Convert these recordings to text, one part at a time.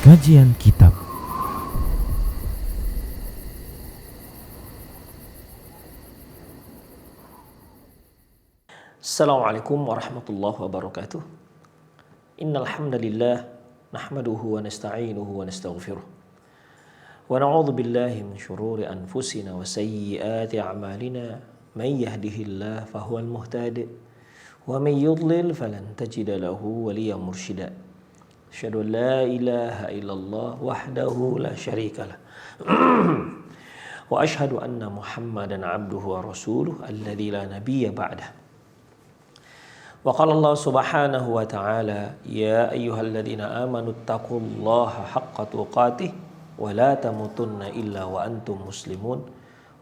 Kajian Kitab. Assalamualaikum warahmatullahi wabarakatuh. Innal hamdalillah nahmaduhu wa nasta'inuhu wa nastaghfiruh. Wa na'udzu billahi min shururi anfusina wa sayyiati a'malina. Man yahdihillahu fahuwal muhtadi wa man yudlil falan tajida lahu waliyyan mursyida. Asyhadu an la ilaha illallah wahdahu la syarika lah. Wa asyhadu anna Muhammadan 'abduhu wa rasuluhu alladzi la nabiyya ba'dah. Wa qala Allah subhanahu wa ta'ala ya ayyuhalladzina amanu taqullaha haqqa tuqatih wa la tamutunna illa wa antum muslimun.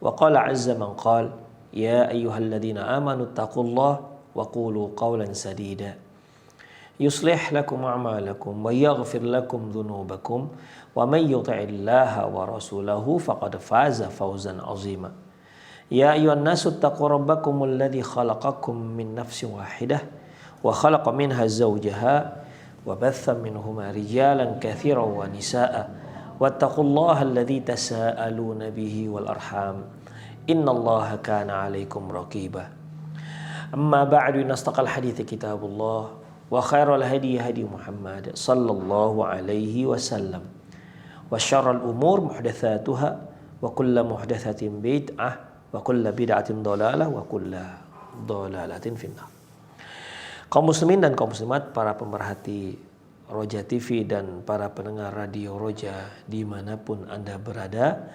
Wa qala azza man qala ya ayyuhalladzina amanu taqullaha wa qulu qawlan sadida yuslih lakum a'malakum wa yaghfir lakum dhunubakum wa may yuti'illaha wa rasulahu faqad faza fawzan 'azima. Ya ayyuhan nasu taqu rabbakumul ladzi khalaqakum min nafsin wahidah wa khalaqa minha zawjaha wa batha minhuma rijalan katsiran wa nisaa'a wattaqullaha alladzi tasaaluna bihi wal arham innallaha kana 'alaikum raqiba. Amma ba'du, nastaqal hadithi kitabullah wa khairal hadi hadi Muhammad sallallahu alaihi wasallam wa syarrul umur muhdatsatuha wa kullu muhdatsatin bid'ah wa kullu bid'atin dhalalah wa kullu dhalalatin finnar. Kaum muslimin dan kaum muslimat, para pemerhati Roja TV dan para pendengar radio Roja dimanapun Anda berada,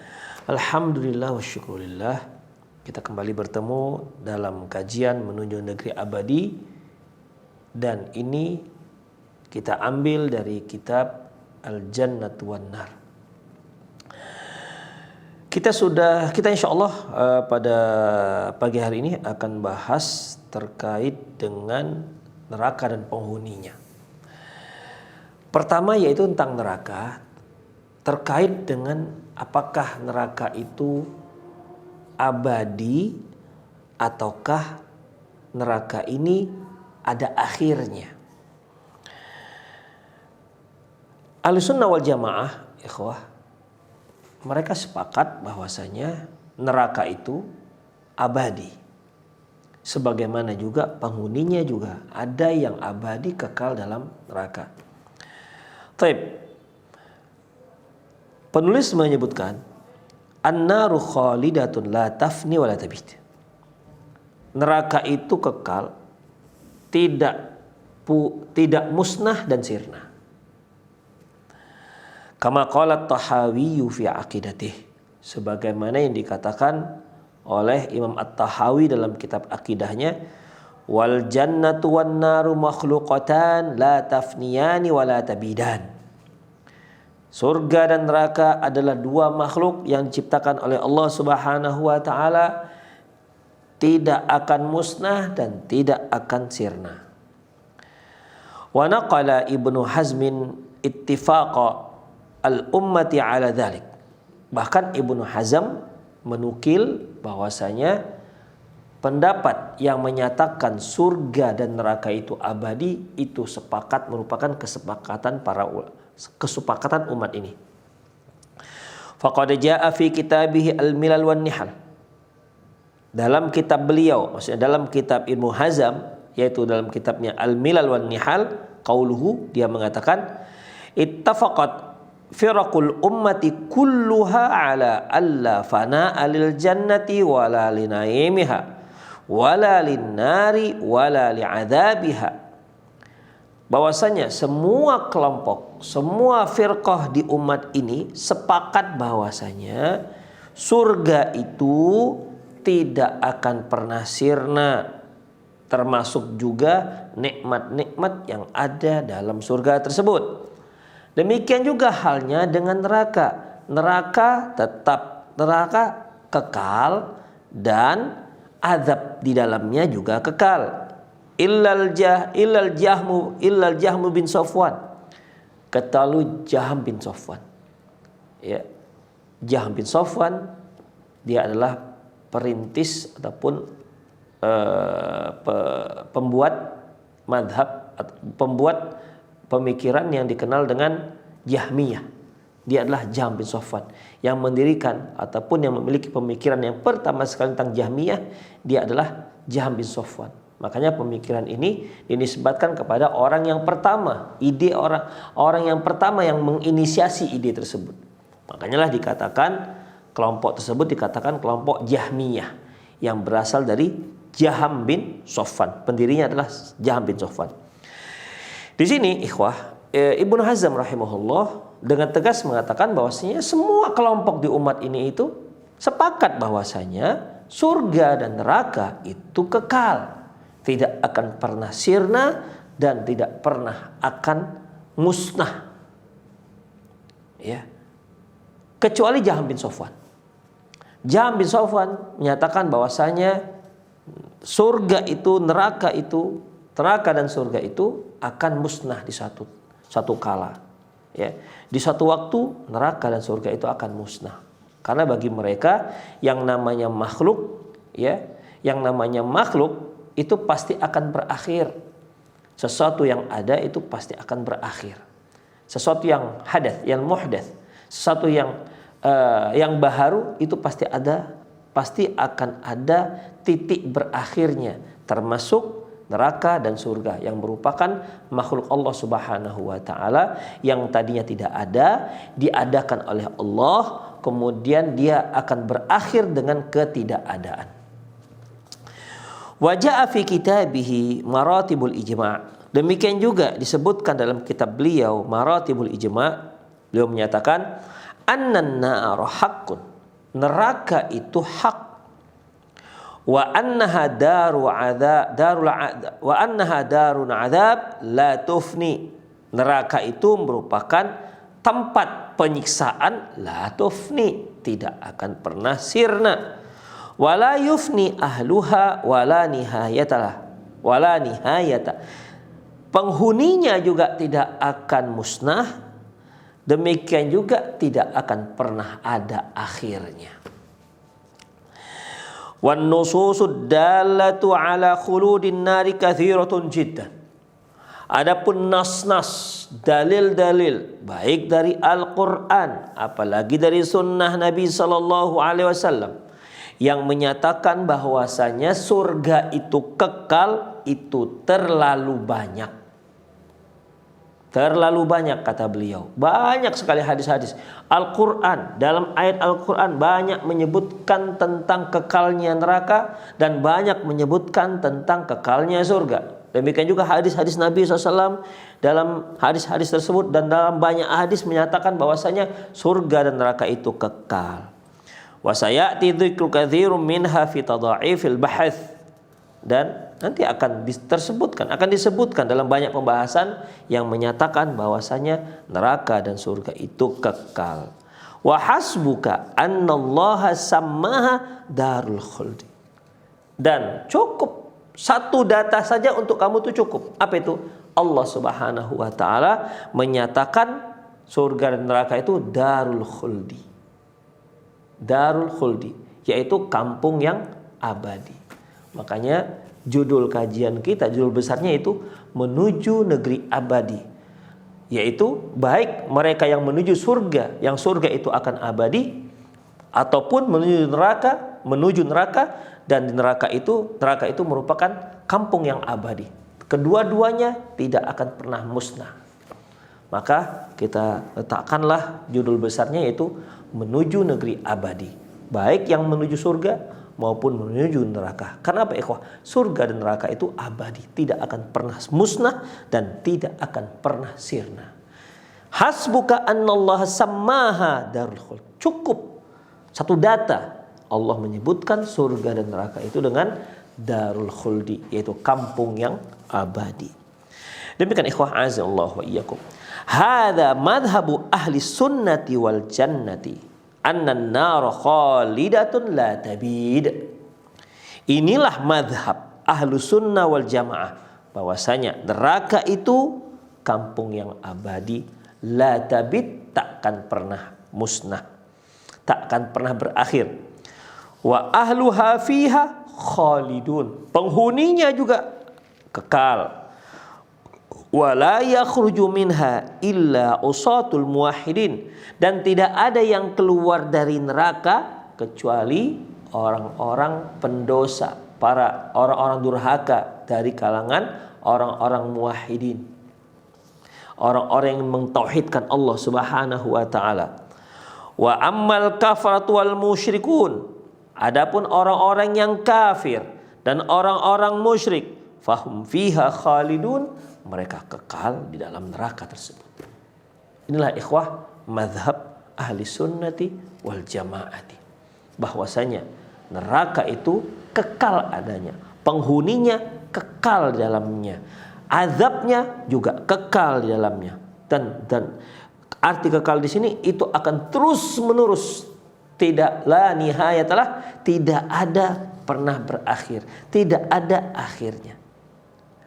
alhamdulillah wa syukurillah, kita kembali bertemu dalam kajian menuju negeri abadi, dan ini kita ambil dari kitab Al-Jannat wan Nar. Kita insya Allah pada pagi hari ini akan bahas terkait dengan neraka dan penghuninya. Pertama yaitu tentang neraka, terkait dengan apakah neraka itu abadi ataukah neraka ini ada akhirnya. Ahlussunnah wal Jamaah, ikhwah, mereka sepakat bahwasanya neraka itu abadi. Sebagaimana juga penghuninya juga ada yang abadi kekal dalam neraka. Taib. Penulis menyebutkan an-naru khalidatun la tafni wa la tabid. Neraka itu kekal, tidak musnah dan sirna. Kama qala At-Tahawi fi aqidatih, sebagaimana yang dikatakan oleh Imam At-Tahawi dalam kitab akidahnya, wal jannatu wan naru makhluqatan la tafniyani wa la tabidan. Surga dan neraka adalah dua makhluk yang diciptakan oleh Allah Subhanahu wa taala, tidak akan musnah dan tidak akan sirna. Wa naqala Ibnu Hazmin ittifaqa al-ummati ala dhalik. Bahkan Ibnu Hazm menukil bahwasanya pendapat yang menyatakan surga dan neraka itu abadi itu merupakan kesepakatan umat ini. Faqad jaa fi kitabihi al-milal wan nihal. Dalam kitab beliau, maksudnya dalam kitab Ibnu Hazm, yaitu dalam kitabnya Al-Milal wan Nihal, qauluhu, dia mengatakan ittafaqat firaqul ummati kulluha ala alla fana'a lil jannati wala linaimiha wala linnari wala li'adzabiha. Bahwasanya semua kelompok, semua firqah di umat ini sepakat bahwasanya surga itu tidak akan pernah sirna, termasuk juga nikmat-nikmat yang ada dalam surga tersebut. Demikian juga halnya dengan neraka. Neraka kekal dan azab di dalamnya juga kekal. Illal Jahmu bin Safwan. Kecuali Jahm bin Safwan. Ya. Jahm bin Safwan dia adalah perintis ataupun pembuat madhab, pembuat pemikiran yang dikenal dengan Jahmiyah. Dia adalah Jahm bin Safwan yang mendirikan ataupun yang memiliki pemikiran yang pertama sekali tentang Jahmiyah. Dia adalah Jahm bin Safwan. Makanya pemikiran ini dinisbatkan kepada orang yang pertama, ide orang yang pertama yang menginisiasi ide tersebut. Makanya lah dikatakan kelompok tersebut dikatakan kelompok Jahmiyah yang berasal dari Jahm bin Safwan. Pendirinya adalah Jahm bin Safwan. Di sini ikhwah, Ibnu Hazm rahimahullah dengan tegas mengatakan bahwasanya semua kelompok di umat ini itu sepakat bahwasanya surga dan neraka itu kekal, tidak akan pernah sirna dan tidak pernah akan musnah. Ya. Kecuali Jahm bin Safwan. Jahm bin Safwan menyatakan bahwasanya surga itu, neraka dan surga itu akan musnah di satu kala. Ya, di satu waktu neraka dan surga itu akan musnah. Karena bagi mereka yang namanya makhluk, ya, yang namanya makhluk itu pasti akan berakhir. Sesuatu yang ada itu pasti akan berakhir. Sesuatu yang hadath, yang muhdath, sesuatu yang baharu itu pasti akan ada titik berakhirnya, termasuk neraka dan surga yang merupakan makhluk Allah Subhanahu wa taala yang tadinya tidak ada, diadakan oleh Allah, kemudian dia akan berakhir dengan ketidakadaan. Wa jaa fi kitabihi Maratibul Ijma'. Demikian juga disebutkan dalam kitab beliau Maratibul Ijma'. Beliau menyatakan annan nara haqqun. Neraka itu hak. Wa annaha darun adzab la tufni. Neraka itu merupakan tempat penyiksaan la tufni, tidak akan pernah sirna. Wala yufni ahluha wala nihayata. Penghuninya juga tidak akan musnah, demikian juga tidak akan pernah ada akhirnya. Wan nususud dallatu ala khuludin nari katsiratun jiddan. Adapun nas-nas, dalil-dalil baik dari Al-Qur'an apalagi dari sunnah Nabi sallallahu alaihi wasallam yang menyatakan bahwasanya surga itu kekal itu terlalu banyak. Terlalu banyak kata beliau. Banyak sekali hadis-hadis. Al-Quran, dalam ayat Al-Quran banyak menyebutkan tentang kekalnya neraka dan banyak menyebutkan tentang kekalnya surga. Demikian juga hadis-hadis Nabi SAW dalam hadis-hadis tersebut dan dalam banyak hadis menyatakan bahwasanya surga dan neraka itu kekal. Wa sayati dzikru katsirum minha fi tadha'ifil bahats. Dan nanti akan disebutkan dalam banyak pembahasan yang menyatakan bahwasanya neraka dan surga itu kekal. Wa hasbuka annallaha sammaha darul khuldi. Dan cukup satu data saja untuk kamu itu cukup. Apa itu? Allah Subhanahu wa taala menyatakan surga dan neraka itu darul khuldi. Darul khuldi, yaitu kampung yang abadi. Makanya judul kajian kita, judul besarnya itu menuju negeri abadi. Yaitu baik mereka yang menuju surga, yang surga itu akan abadi, ataupun menuju neraka dan di neraka itu merupakan kampung yang abadi. Kedua-duanya tidak akan pernah musnah. Maka kita letakkanlah judul besarnya yaitu menuju negeri abadi. Baik yang menuju surga maupun menuju neraka. Karena apa ikhwah? Surga dan neraka itu abadi, tidak akan pernah musnah dan tidak akan pernah sirna. Hasbuka annallaha sammaha darul khuld. Cukup satu data Allah menyebutkan surga dan neraka itu dengan darul khuldi, yaitu kampung yang abadi. Demikian ikhwah azallahu wa iyyakum. Hadza madhhabu ahli sunnati wal jannati. Annan nar khalidatun la tabid. Inilah madhab ahlu sunnah wal jamaah, bahwasanya neraka itu kampung yang abadi, la tabid, takkan pernah musnah, takkan pernah berakhir. Wa ahluha fiha khalidun, penghuninya juga kekal. Wa la yakhruju minha illa usatul muwahhidin, dan tidak ada yang keluar dari neraka kecuali orang-orang pendosa, para orang-orang durhaka dari kalangan orang-orang muwahhidin, orang-orang yang mentauhidkan Allah Subhanahu wa taala. Wa ammal kafaratu wal musyrikun, adapun orang-orang yang kafir dan orang-orang musyrik, fahum fiha khalidun, mereka kekal di dalam neraka tersebut. Inilah ikhwah mazhab ahli sunnati wal jamaati, bahwasanya neraka itu kekal adanya, penghuninya kekal di dalamnya, azabnya juga kekal di dalamnya, dan arti kekal di sini itu akan terus menerus, tidak la nihayatalah, tidak ada pernah berakhir, tidak ada akhirnya.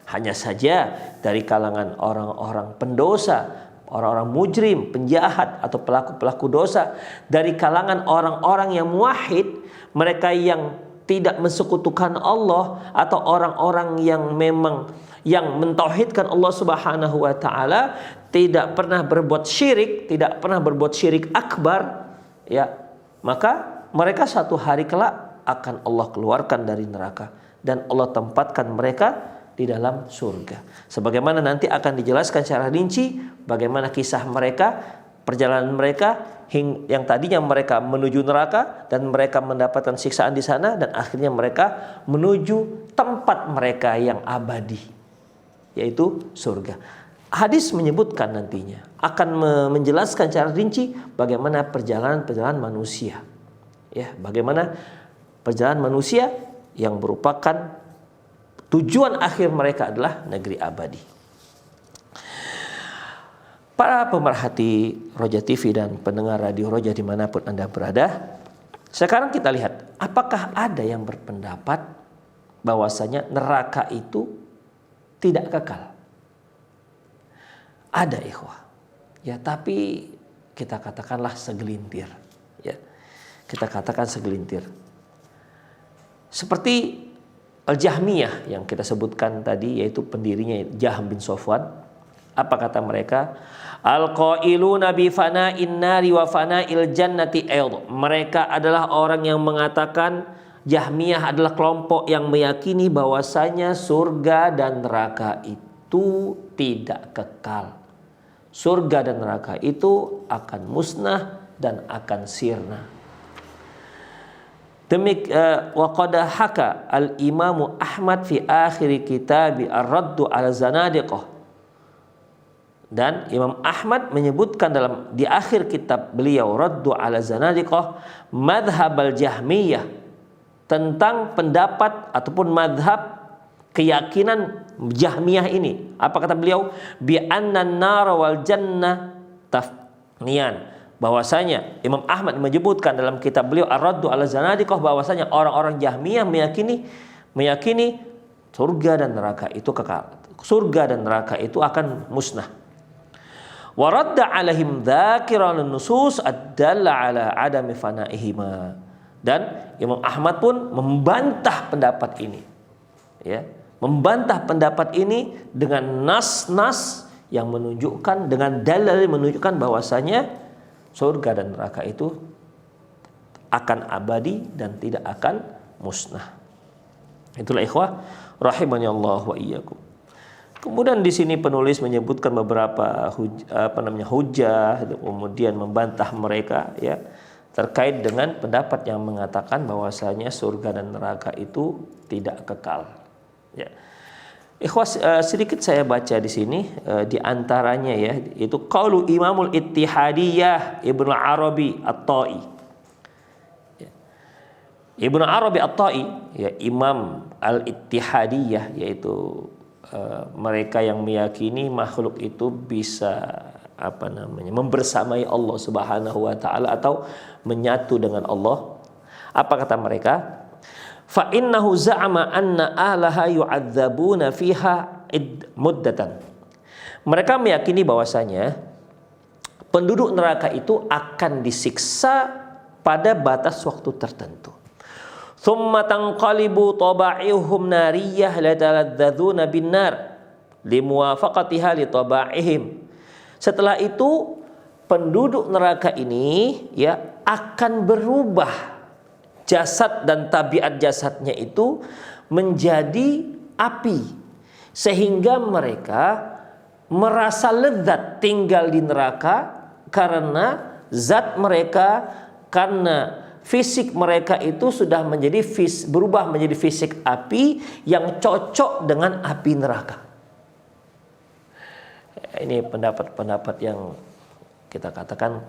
Hanya saja dari kalangan orang-orang pendosa, orang-orang mujrim, penjahat atau pelaku-pelaku dosa, dari kalangan orang-orang yang muwahhid, mereka yang tidak mensekutukan Allah, atau orang-orang yang memang yang mentauhidkan Allah Subhanahu wa taala, tidak pernah berbuat syirik, tidak pernah berbuat syirik akbar, ya, maka mereka satu hari kelak akan Allah keluarkan dari neraka dan Allah tempatkan mereka di dalam surga. Sebagaimana nanti akan dijelaskan secara rinci bagaimana kisah mereka, perjalanan mereka yang tadinya mereka menuju neraka dan mereka mendapatkan siksaan di sana, dan akhirnya mereka menuju tempat mereka yang abadi, yaitu surga. Hadis menyebutkan nantinya akan menjelaskan secara rinci bagaimana perjalanan manusia, ya, bagaimana perjalanan manusia yang merupakan tujuan akhir mereka adalah negeri abadi. Para pemerhati Roja TV dan pendengar Radio Roja dimanapun Anda berada, sekarang kita lihat apakah ada yang berpendapat bahwasanya neraka itu tidak kekal. Ada ikhwah, ya, tapi kita katakanlah segelintir, ya, kita katakan segelintir. Seperti Al-Jahmiyah yang kita sebutkan tadi, yaitu pendirinya Jahm bin Safwan. Apa kata mereka? Al-qailuna bi fana'in nari wa fana'il jannati aid. Mereka adalah orang yang mengatakan, Jahmiyah adalah kelompok yang meyakini bahwasanya surga dan neraka itu tidak kekal. Surga dan neraka itu akan musnah dan akan sirna. Wa qad haka al-Imam Ahmad fi akhir kitab Ar-Raddu 'ala Zanadiqah. Dan Imam Ahmad menyebutkan di akhir kitab beliau Raddu 'ala Zanadiqah madhhab al-Jahmiyah, tentang pendapat ataupun madhab keyakinan Jahmiyah ini. Apa kata beliau? Bi anna an-nar wal jannah tafniyan. Bahwasanya Imam Ahmad menyebutkan dalam kitab beliau Ar-Raddu 'ala Zanadiqah bahwasanya orang-orang Jahmiyah meyakini surga dan neraka itu kekal. Surga dan neraka itu akan musnah. Wa radda 'alaihim dzakiran nusus ad-dalla 'ala 'adami fana'ihima. Dan Imam Ahmad pun membantah pendapat ini. Ya, membantah pendapat ini dengan nas-nas yang menunjukkan, dengan dalil menunjukkan bahwasanya surga dan neraka itu akan abadi dan tidak akan musnah. Itulah ikhwah rahimani Allah wa iyyakum. Kemudian di sini penulis menyebutkan beberapa hujah, kemudian membantah mereka, ya, terkait dengan pendapat yang mengatakan bahwasanya surga dan neraka itu tidak kekal. Ya. Ikhwah, sedikit saya baca di sini, di antaranya, ya, itu qaulu Imamul Ittihadiyah Ibnu Arabi At-Ta'i. Ya. Ibnu Arabi At-Ta'i, ya, Imam Al-Ittihadiyah, yaitu mereka yang meyakini makhluk itu bisa membersamai Allah Subhanahu wa taala atau menyatu dengan Allah. Apa kata mereka? Fa innahu za'ama anna ahlaha yu'adzabuna fiha muddatan. Mereka meyakini bahwasanya penduduk neraka itu akan disiksa pada batas waktu tertentu. Thumma tanqalibu taba'ihum nariyah la taladzadzuna bin nar. limuwafaqatiha li tabaihim. Setelah itu penduduk neraka ini ya akan berubah jasad dan tabiat jasadnya itu menjadi api, sehingga mereka merasa lezat tinggal di neraka karena zat mereka, karena fisik mereka itu sudah menjadi berubah menjadi fisik api yang cocok dengan api neraka. Ini pendapat-pendapat yang kita katakan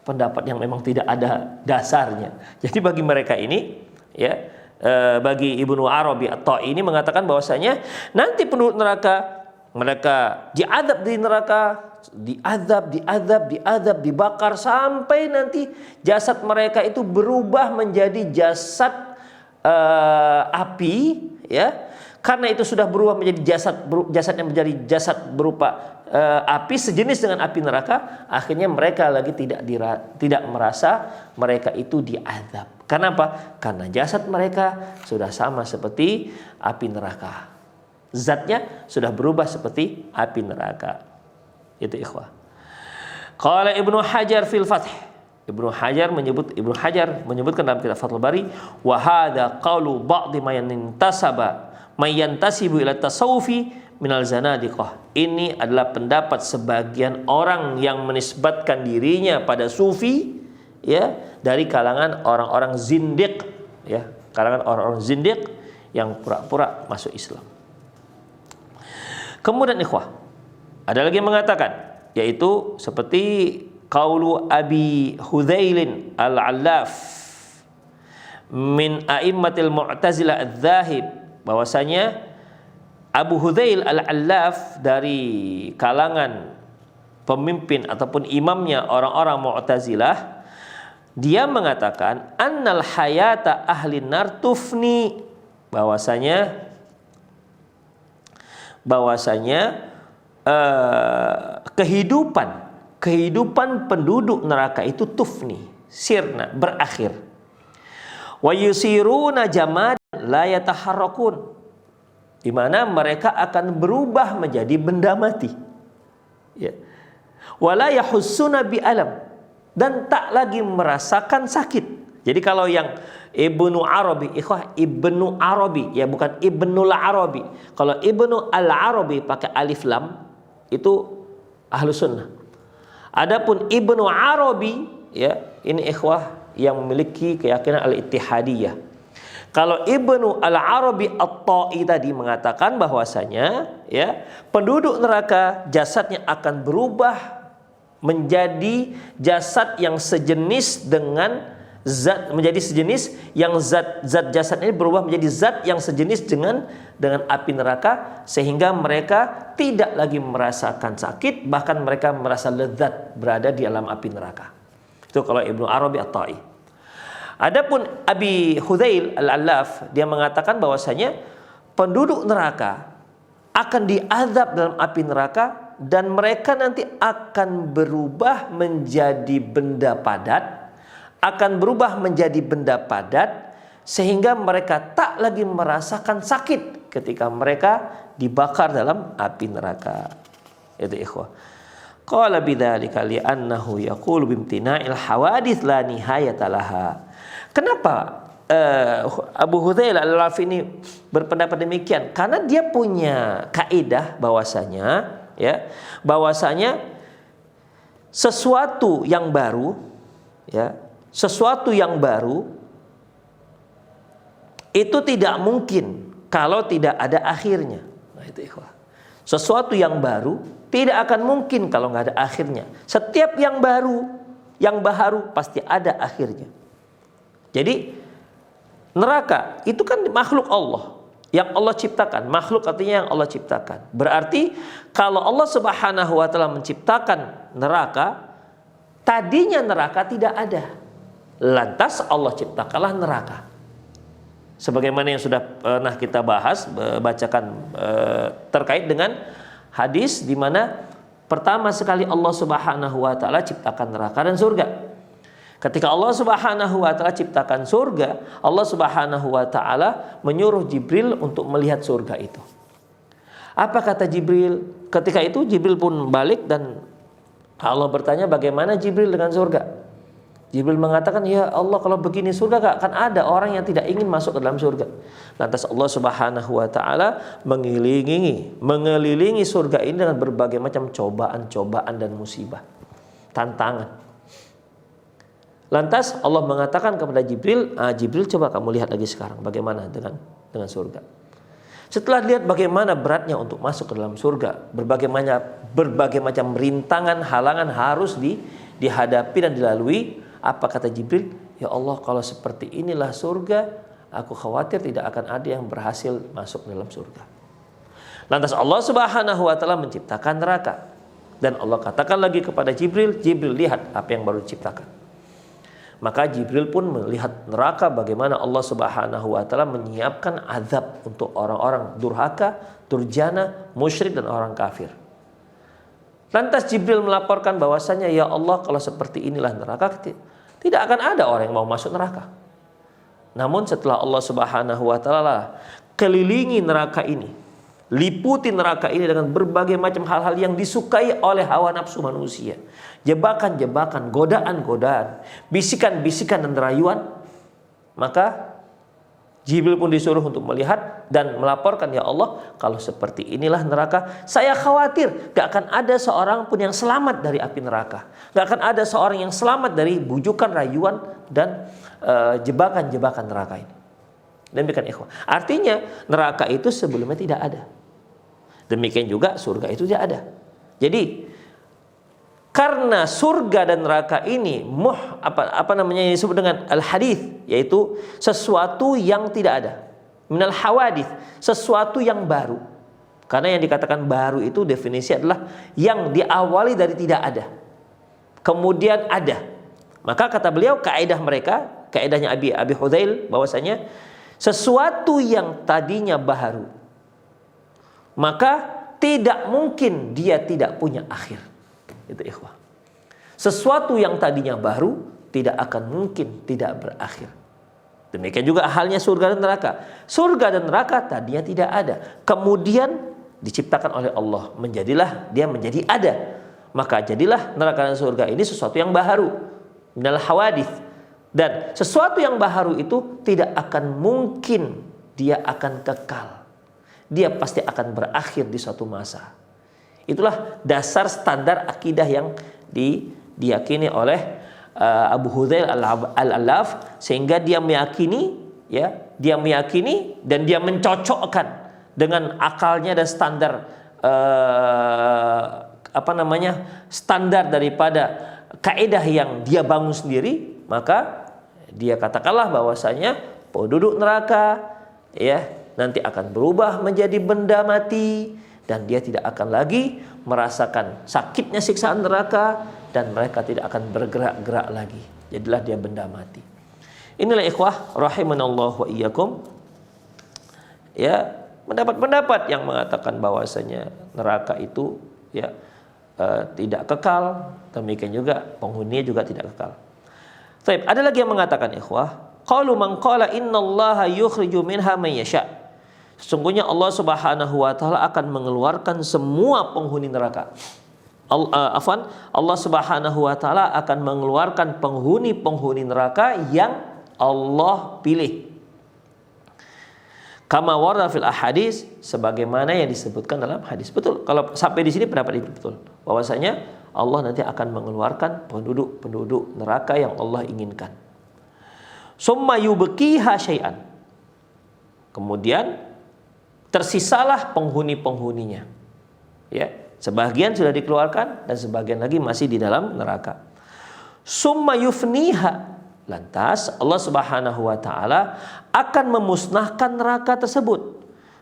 pendapat yang memang tidak ada dasarnya. Jadi bagi mereka ini ya, bagi Ibnu Arabi At-Tai ini mengatakan bahwasanya nanti penduduk neraka mereka diazab di neraka, diazab, dibakar sampai nanti jasad mereka itu berubah menjadi jasad api ya. Karena itu sudah berubah menjadi jasadnya menjadi jasad berupa api sejenis dengan api neraka, akhirnya mereka lagi tidak merasa mereka itu diazab. Kenapa? Karena jasad mereka sudah sama seperti api neraka. Zatnya sudah berubah seperti api neraka. Itu ikhwah. Qala Ibnu Hajar fil Fath. Ibnu Hajar menyebutkan dalam kitab Fathul Bari, wa hadza qaulu ba'd mayantasibu ila tasawufi minal zanadiqah. Ini adalah pendapat sebagian orang yang menisbatkan dirinya pada sufi ya, dari kalangan orang-orang zindiq ya, kalangan orang-orang zindiq yang pura-pura masuk Islam. Kemudian ikhwah, ada lagi yang mengatakan, yaitu seperti qaulu Abi Hudzailin al-Allaf min a'immatil Mu'tazilah adz-Dzahib, bahwasanya Abu Hudzail al-Allaf dari kalangan pemimpin ataupun imamnya orang-orang Mu'tazilah, dia mengatakan annal hayata ahli nar tufni, bahwasanya kehidupan penduduk neraka itu tufni, sirna, berakhir. Wa yusiruna jamad la yataharrakun, di mana mereka akan berubah menjadi benda mati. Ya. Wala yahussuna bi alam, dan tak lagi merasakan sakit. Jadi kalau yang Ibnu Arabi, Ibnu Arabi ya, bukan Ibnul Arabi. Kalau Ibnu Al-Arabi pakai alif lam itu ahlu sunnah. Adapun Ibnu Arabi ya, ini ikhwah yang memiliki keyakinan al-ittihadiyah. Kalau Ibnu Al-Arabi At-Tai tadi mengatakan bahwasanya ya, penduduk neraka jasadnya akan berubah menjadi jasad yang sejenis dengan zat, menjadi sejenis yang zat jasad ini berubah menjadi zat yang sejenis dengan api neraka, sehingga mereka tidak lagi merasakan sakit, bahkan mereka merasa lezat berada di alam api neraka. Itu kalau Ibnu Arabi At-Tai. Adapun Abi Hudzail al-Allaf, dia mengatakan bahwasanya penduduk neraka akan diazab dalam api neraka dan mereka nanti akan berubah menjadi benda padat, sehingga mereka tak lagi merasakan sakit ketika mereka dibakar dalam api neraka. Itu ikhwah. Qala bidzalika li'annahu yaqulu bimtina'il hawadits la nihayata laha. Kenapa Abu Hudzail al-Allaf ini berpendapat demikian? Karena dia punya kaidah bahwasanya ya, sesuatu yang baru ya, sesuatu yang baru itu tidak mungkin kalau tidak ada akhirnya. Nah, itu ikhwah. Sesuatu yang baru tidak akan mungkin kalau nggak ada akhirnya. Setiap yang baru pasti ada akhirnya. Jadi neraka itu kan makhluk Allah yang Allah ciptakan. Makhluk artinya yang Allah ciptakan. Berarti kalau Allah Subhanahu wa taala menciptakan neraka, tadinya neraka tidak ada. Lantas Allah ciptakanlah neraka. Sebagaimana yang sudah pernah kita bahas, bacakan terkait dengan hadis di mana pertama sekali Allah Subhanahu wa taala ciptakan neraka dan surga. Ketika Allah Subhanahu wa taala ciptakan surga, Allah Subhanahu wa taala menyuruh Jibril untuk melihat surga itu. Apa kata Jibril? Ketika itu Jibril pun balik dan Allah bertanya, bagaimana Jibril dengan surga? Jibril mengatakan, ya Allah, kalau begini surga gak akan ada orang yang tidak ingin masuk ke dalam surga. Lantas Allah Subhanahu wa ta'ala mengelilingi surga ini dengan berbagai macam cobaan-cobaan dan musibah, tantangan. Lantas Allah mengatakan kepada Jibril, Jibril, coba kamu lihat lagi sekarang bagaimana dengan surga. Setelah lihat bagaimana beratnya untuk masuk ke dalam surga, berbagai macam rintangan, halangan harus dihadapi dan dilalui. Apa kata Jibril? Ya Allah, kalau seperti inilah surga, aku khawatir tidak akan ada yang berhasil masuk dalam surga. Lantas Allah Subhanahu wa ta'ala menciptakan neraka. Dan Allah katakan lagi kepada Jibril, Jibril, lihat apa yang baru diciptakan. Maka Jibril pun melihat neraka, bagaimana Allah Subhanahu wa ta'ala menyiapkan azab untuk orang-orang durhaka, durjana, musyrik dan orang kafir. Lantas Jibril melaporkan bahwasanya, ya Allah, kalau seperti inilah neraka, tidak akan ada orang yang mau masuk neraka. Namun setelah Allah Subhanahu wa ta'ala kelilingi neraka ini, liputi neraka ini dengan berbagai macam hal-hal yang disukai oleh hawa nafsu manusia, jebakan-jebakan, godaan-godaan, bisikan-bisikan dan rayuan, maka Jibril pun disuruh untuk melihat dan melaporkan, ya Allah, kalau seperti inilah neraka, saya khawatir gak akan ada seorang pun yang selamat dari api neraka. Gak akan ada seorang yang selamat dari bujukan, rayuan dan jebakan-jebakan neraka ini. Demikian ikhwan. Artinya neraka itu sebelumnya tidak ada. Demikian juga surga itu tidak ada. Jadi karena surga dan neraka ini disebut dengan al-hadits, yaitu sesuatu yang tidak ada. Minal hawadits, sesuatu yang baru. Karena yang dikatakan baru itu definisi adalah yang diawali dari tidak ada, kemudian ada. Maka kata beliau, kaidah mereka, kaidahnya Abi Hudzail, bahwasanya sesuatu yang tadinya baru, maka tidak mungkin dia tidak punya akhir. Itu ikhwah. Sesuatu yang tadinya baru tidak akan mungkin tidak berakhir. Demikian juga halnya surga dan neraka. Surga dan neraka tadinya tidak ada, kemudian diciptakan oleh Allah, dia menjadi ada. Maka jadilah neraka dan surga ini sesuatu yang baru, minal hawadits. Dan sesuatu yang baru itu tidak akan mungkin dia akan kekal. Dia pasti akan berakhir di suatu masa. Itulah dasar standar akidah yang diyakini oleh Abu Hudzail al-Allaf, sehingga dia meyakini dan dia mencocokkan dengan akalnya dan standar standar daripada kaidah yang dia bangun sendiri. Maka dia katakanlah bahwasanya penduduk neraka nanti akan berubah menjadi benda mati, dan dia tidak akan lagi merasakan sakitnya siksaan neraka, dan mereka tidak akan bergerak-gerak lagi. Jadilah dia benda mati. Inilah ikhwah rahimanallah wa iyyakum, pendapat-pendapat yang mengatakan bahwasanya neraka itu tidak kekal, demikian juga penghuninya juga tidak kekal. Baik, ada lagi yang mengatakan ikhwah, qalu man qala innallaha yukhriju minha man yasha'. Sesungguhnya Allah Subhanahu wa ta'ala akan mengeluarkan semua penghuni neraka. Allah Subhanahu wa ta'ala akan mengeluarkan penghuni-penghuni neraka yang Allah pilih. Kama warada fil ahadits, sebagaimana yang disebutkan dalam hadis. Betul, kalau sampai di sini pendapat itu betul. Bahwasanya Allah nanti akan mengeluarkan penduduk neraka yang Allah inginkan. Summa yubqiha syai'an. Kemudian tersisalah penghuni-penghuninya. Sebagian sudah dikeluarkan dan sebagian lagi masih di dalam neraka. Summa yufniha. Lantas Allah Subhanahu wa ta'ala akan memusnahkan neraka tersebut.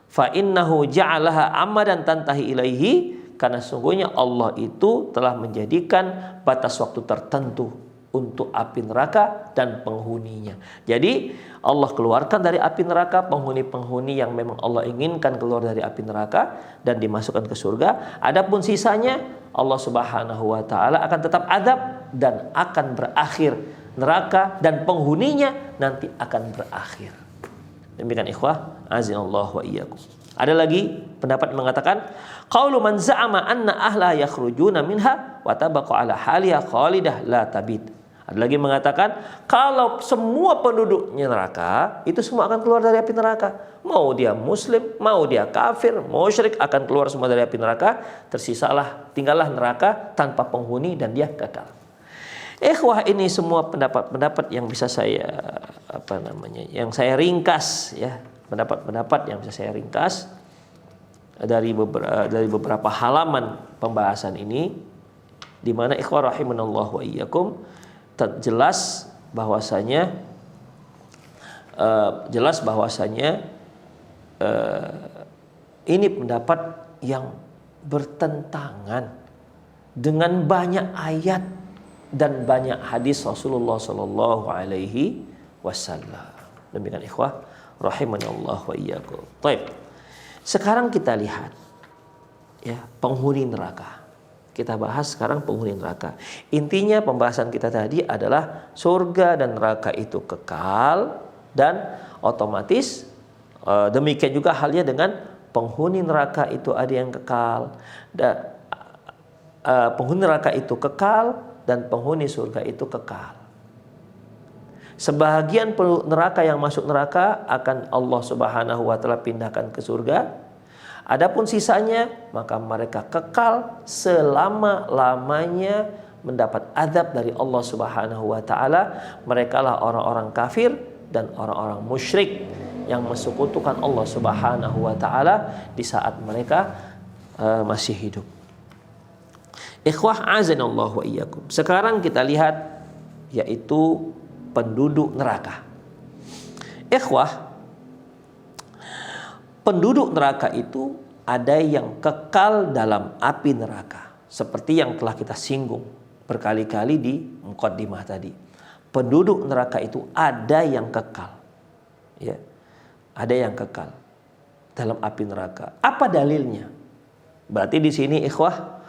Fa innahu ja'alaha amadan tantahi ilaihi, karena sungguhnya Allah itu telah menjadikan batas waktu tertentu untuk api neraka dan penghuninya. Jadi Allah keluarkan dari api neraka penghuni-penghuni yang memang Allah inginkan keluar dari api neraka dan dimasukkan ke surga. Adapun sisanya Allah Subhanahu wa ta'ala akan tetap azab dan akan berakhir. Neraka dan penghuninya nanti akan berakhir. Demikian ikhwah, azinallahu wa iyyakum. Ada lagi pendapat mengatakan qaulu man za'ama anna ahla yakhrujuna minha wa tabaqu ala haliha khalidah la tabid. Ada lagi mengatakan kalau semua penduduknya neraka itu semua akan keluar dari api neraka. Mau dia muslim, mau dia kafir, musyrik akan keluar semua dari api neraka. Tinggallah neraka tanpa penghuni dan dia kekal. Ikhwah, ini semua pendapat-pendapat yang bisa saya yang saya ringkas ya. Pendapat-pendapat yang bisa saya ringkas dari beberapa halaman pembahasan ini, di mana ikhwah rahimanallah wa iyyakum jelas bahwasanya ini pendapat yang bertentangan dengan banyak ayat dan banyak hadis Rasulullah sallallahu alaihi wasallam. Demikian ikhwah rahimanallah wa iyyakum. Baik. Sekarang kita lihat ya, penghuni neraka. Kita bahas sekarang penghuni neraka. Intinya pembahasan kita tadi adalah surga dan neraka itu kekal, dan otomatis demikian juga halnya dengan penghuni neraka itu ada yang kekal. Penghuni neraka itu kekal dan penghuni surga itu kekal. Sebahagian neraka yang masuk neraka akan Allah Subhanahu wa taala pindahkan ke surga. Adapun sisanya maka mereka kekal selama-lamanya mendapat azab dari Allah Subhanahu wa taala. Merekalah orang-orang kafir dan orang-orang musyrik yang mensekutukan Allah Subhanahu wa taala di saat mereka masih hidup. Ikhwah azanallahu wa iyyakum. Sekarang kita lihat yaitu penduduk neraka. Ikhwah, penduduk neraka itu ada yang kekal dalam api neraka, seperti yang telah kita singgung berkali-kali di muqaddimah tadi. Penduduk neraka itu ada yang kekal, ya, ada yang kekal dalam api neraka. Apa dalilnya? Berarti di sini ikhwah,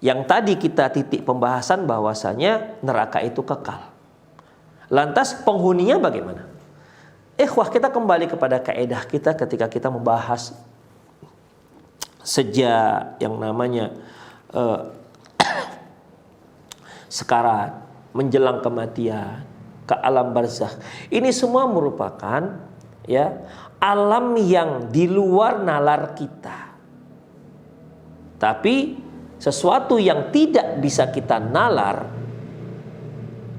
yang tadi kita titik pembahasan bahwasanya neraka itu kekal. Lantas penghuninya bagaimana? Ikhwah, kita kembali kepada kaidah kita ketika kita membahas sejak yang namanya sekarat, menjelang kematian, ke alam barzakh. Ini semua merupakan ya alam yang di luar nalar kita. Tapi sesuatu yang tidak bisa kita nalar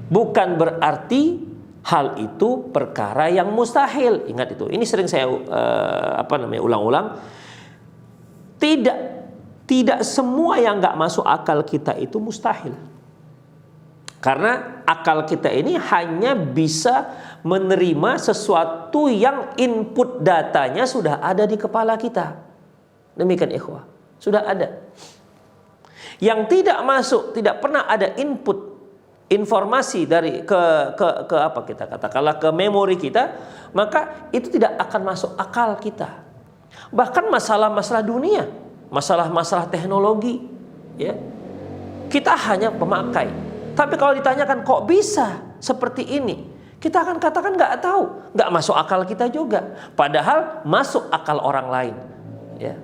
bukan berarti hal itu perkara yang mustahil. Ingat itu. Ini sering saya ulang-ulang. Tidak semua yang nggak masuk akal kita itu mustahil. Karena akal kita ini hanya bisa menerima sesuatu yang input datanya sudah ada di kepala kita. Demikian ikhwah. Sudah ada. Yang tidak masuk, tidak pernah ada input informasi dari ke apa kita katakanlah ke memori kita, maka itu tidak akan masuk akal kita. Bahkan masalah-masalah dunia, masalah-masalah teknologi, ya, kita hanya pemakai. Tapi kalau ditanyakan kok bisa seperti ini, kita akan katakan nggak tahu, nggak masuk akal kita juga. Padahal masuk akal orang lain, ya,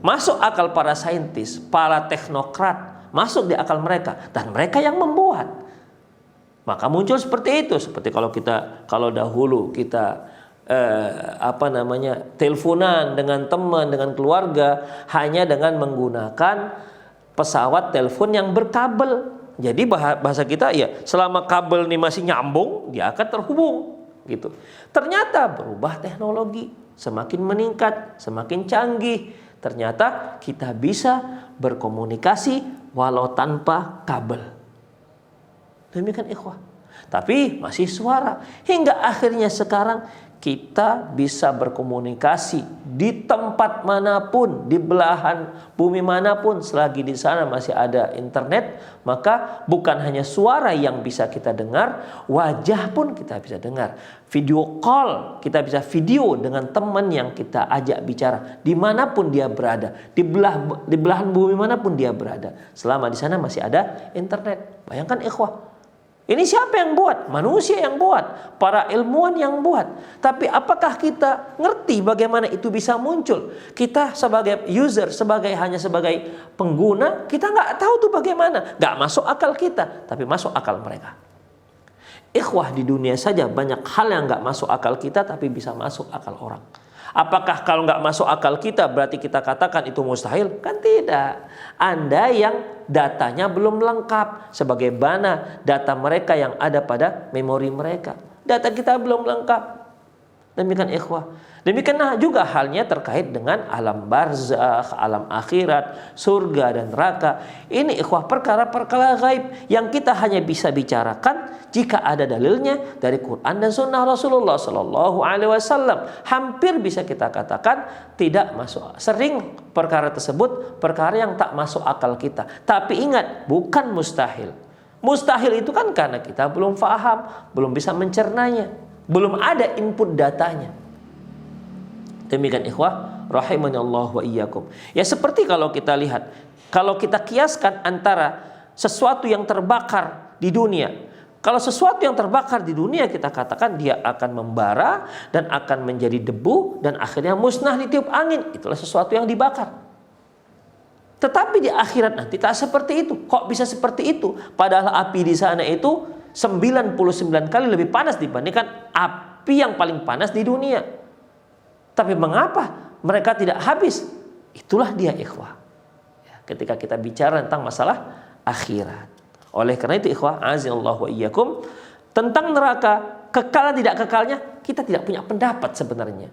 masuk akal para saintis, para teknokrat, masuk di akal mereka, dan mereka yang membuat. Maka muncul seperti itu. Seperti kalau dahulu kita teleponan dengan teman, dengan keluarga hanya dengan menggunakan pesawat telepon yang berkabel. Jadi bahasa kita ya, selama kabel ini masih nyambung, dia akan terhubung gitu. Ternyata berubah teknologi, semakin meningkat, semakin canggih. Ternyata kita bisa berkomunikasi walau tanpa kabel. Demikian ikhwah. Tapi masih suara. Hingga akhirnya sekarang kita bisa berkomunikasi di tempat manapun, di belahan bumi manapun, selagi di sana masih ada internet. Maka bukan hanya suara yang bisa kita dengar, wajah pun kita bisa dengar. Video call, kita bisa video dengan teman yang kita ajak bicara dimanapun dia berada, di belahan bumi manapun dia berada, selama di sana masih ada internet. Bayangkan ikhwah, Ini siapa yang buat? Manusia yang buat, para ilmuwan yang buat. Tapi apakah kita ngerti bagaimana itu bisa muncul? Kita sebagai user, hanya sebagai pengguna, kita nggak tahu tuh bagaimana. Nggak masuk akal kita, tapi masuk akal mereka. Ikhwah, di dunia saja banyak hal yang nggak masuk akal kita, tapi bisa masuk akal orang. Apakah kalau nggak masuk akal kita berarti kita katakan itu mustahil? Kan tidak. Anda yang datanya belum lengkap, sebagaimana data mereka yang ada pada memori mereka. Data kita belum lengkap. Demikian ikhwah. Demikian juga halnya terkait dengan alam barzakh, alam akhirat, surga dan neraka. Ini ikhwah perkara-perkara gaib yang kita hanya bisa bicarakan jika ada dalilnya dari Quran dan Sunnah Rasulullah Sallallahu Alaihi Wasallam. Hampir bisa kita katakan tidak masuk. Sering perkara tersebut perkara yang tak masuk akal kita. Tapi ingat, bukan mustahil. Mustahil itu kan karena kita belum paham, belum bisa mencernanya, belum ada input datanya. Demikian ikhwah rahimani Allah wa iyyakum. Ya seperti kalau kita lihat, kalau kita kiaskan antara sesuatu yang terbakar di dunia. Kalau sesuatu yang terbakar di dunia kita katakan dia akan membara dan akan menjadi debu dan akhirnya musnah ditiup angin. Itulah sesuatu yang dibakar. Tetapi di akhirat nanti tak seperti itu. Kok bisa seperti itu? Padahal api di sana itu 99 kali lebih panas dibandingkan api yang paling panas di dunia. Tapi mengapa mereka tidak habis? Itulah dia ikhwah. Ketika kita bicara tentang masalah akhirat. Oleh karena itu ikhwah, azinallahu wa iyyakum, tentang neraka, kekal tidak kekalnya, kita tidak punya pendapat sebenarnya.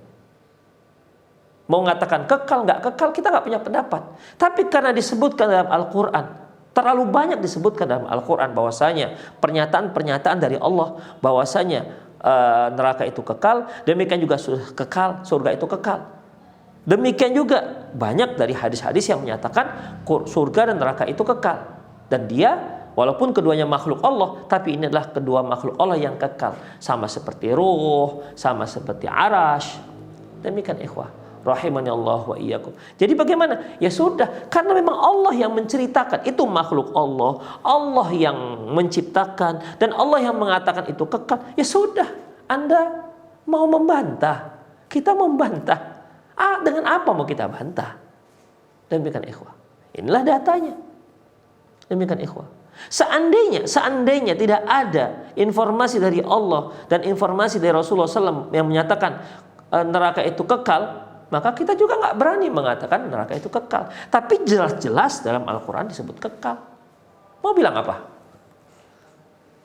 Mau mengatakan kekal nggak kekal, kita nggak punya pendapat. Tapi karena disebutkan dalam Al-Quran, terlalu banyak disebutkan dalam Al-Quran bahwasanya pernyataan-pernyataan dari Allah bahwasanya neraka itu kekal, demikian juga kekal, surga itu kekal. Demikian juga banyak dari hadis-hadis yang menyatakan surga dan neraka itu kekal. Dan dia walaupun keduanya makhluk Allah, tapi ini adalah kedua makhluk Allah yang kekal. Sama seperti ruh, sama seperti arash. Demikian ikhwah rahimani Allah wa iyyakum. Jadi bagaimana? Ya sudah, karena memang Allah yang menceritakan, itu makhluk Allah, Allah yang menciptakan, dan Allah yang mengatakan itu kekal. Ya sudah, Anda mau membantah, kita membantah. Dengan apa mau kita bantah? Demikian ikhwah. Inilah datanya. Demikian ikhwah. Seandainya tidak ada informasi dari Allah dan informasi dari Rasulullah SAW yang menyatakan neraka itu kekal, maka kita juga nggak berani mengatakan neraka itu kekal. Tapi jelas-jelas dalam Al-Quran disebut kekal. Mau bilang apa?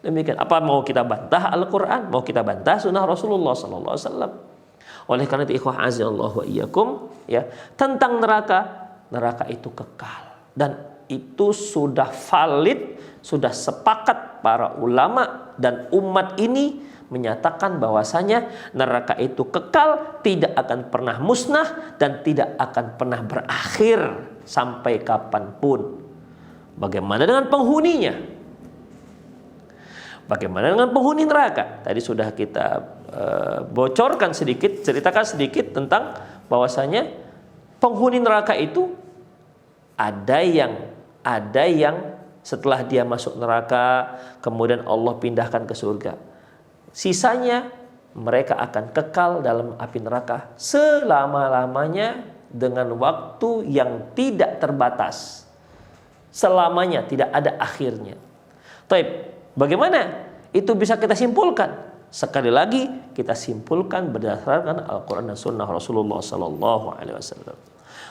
Demikian. Apa mau kita bantah Al-Quran? Mau kita bantah sunnah Rasulullah SAW? Oleh karena itu ikhwah azanallahu wa iyyakum, ya, tentang neraka itu kekal. Dan itu sudah valid, sudah sepakat para ulama dan umat ini menyatakan bahwasanya neraka itu kekal, tidak akan pernah musnah dan tidak akan pernah berakhir sampai kapanpun. Bagaimana dengan penghuninya? Bagaimana dengan penghuni neraka? Tadi sudah kita bocorkan sedikit, ceritakan sedikit tentang bahwasanya penghuni neraka itu ada yang setelah dia masuk neraka kemudian Allah pindahkan ke surga. Sisanya mereka akan kekal dalam api neraka selama-lamanya dengan waktu yang tidak terbatas. Selamanya, tidak ada akhirnya. Taib, bagaimana itu bisa kita simpulkan? Sekali lagi kita simpulkan berdasarkan Al-Quran dan Sunnah Rasulullah Sallallahu Alaihi Wasallam.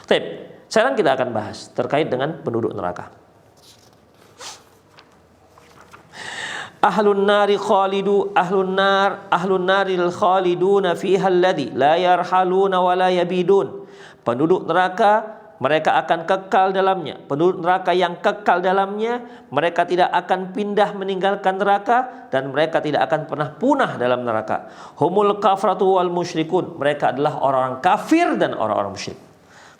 Taib, sekarang kita akan bahas terkait dengan penduduk neraka. Ahlun naril khaliduna fiha alladhi la yarhaluna wa la yabidun. Penduduk neraka mereka akan kekal dalamnya. Penduduk neraka yang kekal dalamnya, mereka tidak akan pindah meninggalkan neraka dan mereka tidak akan pernah punah dalam neraka. Humul kafratu wal musyrikun. Mereka adalah orang-orang kafir dan orang-orang musyrik.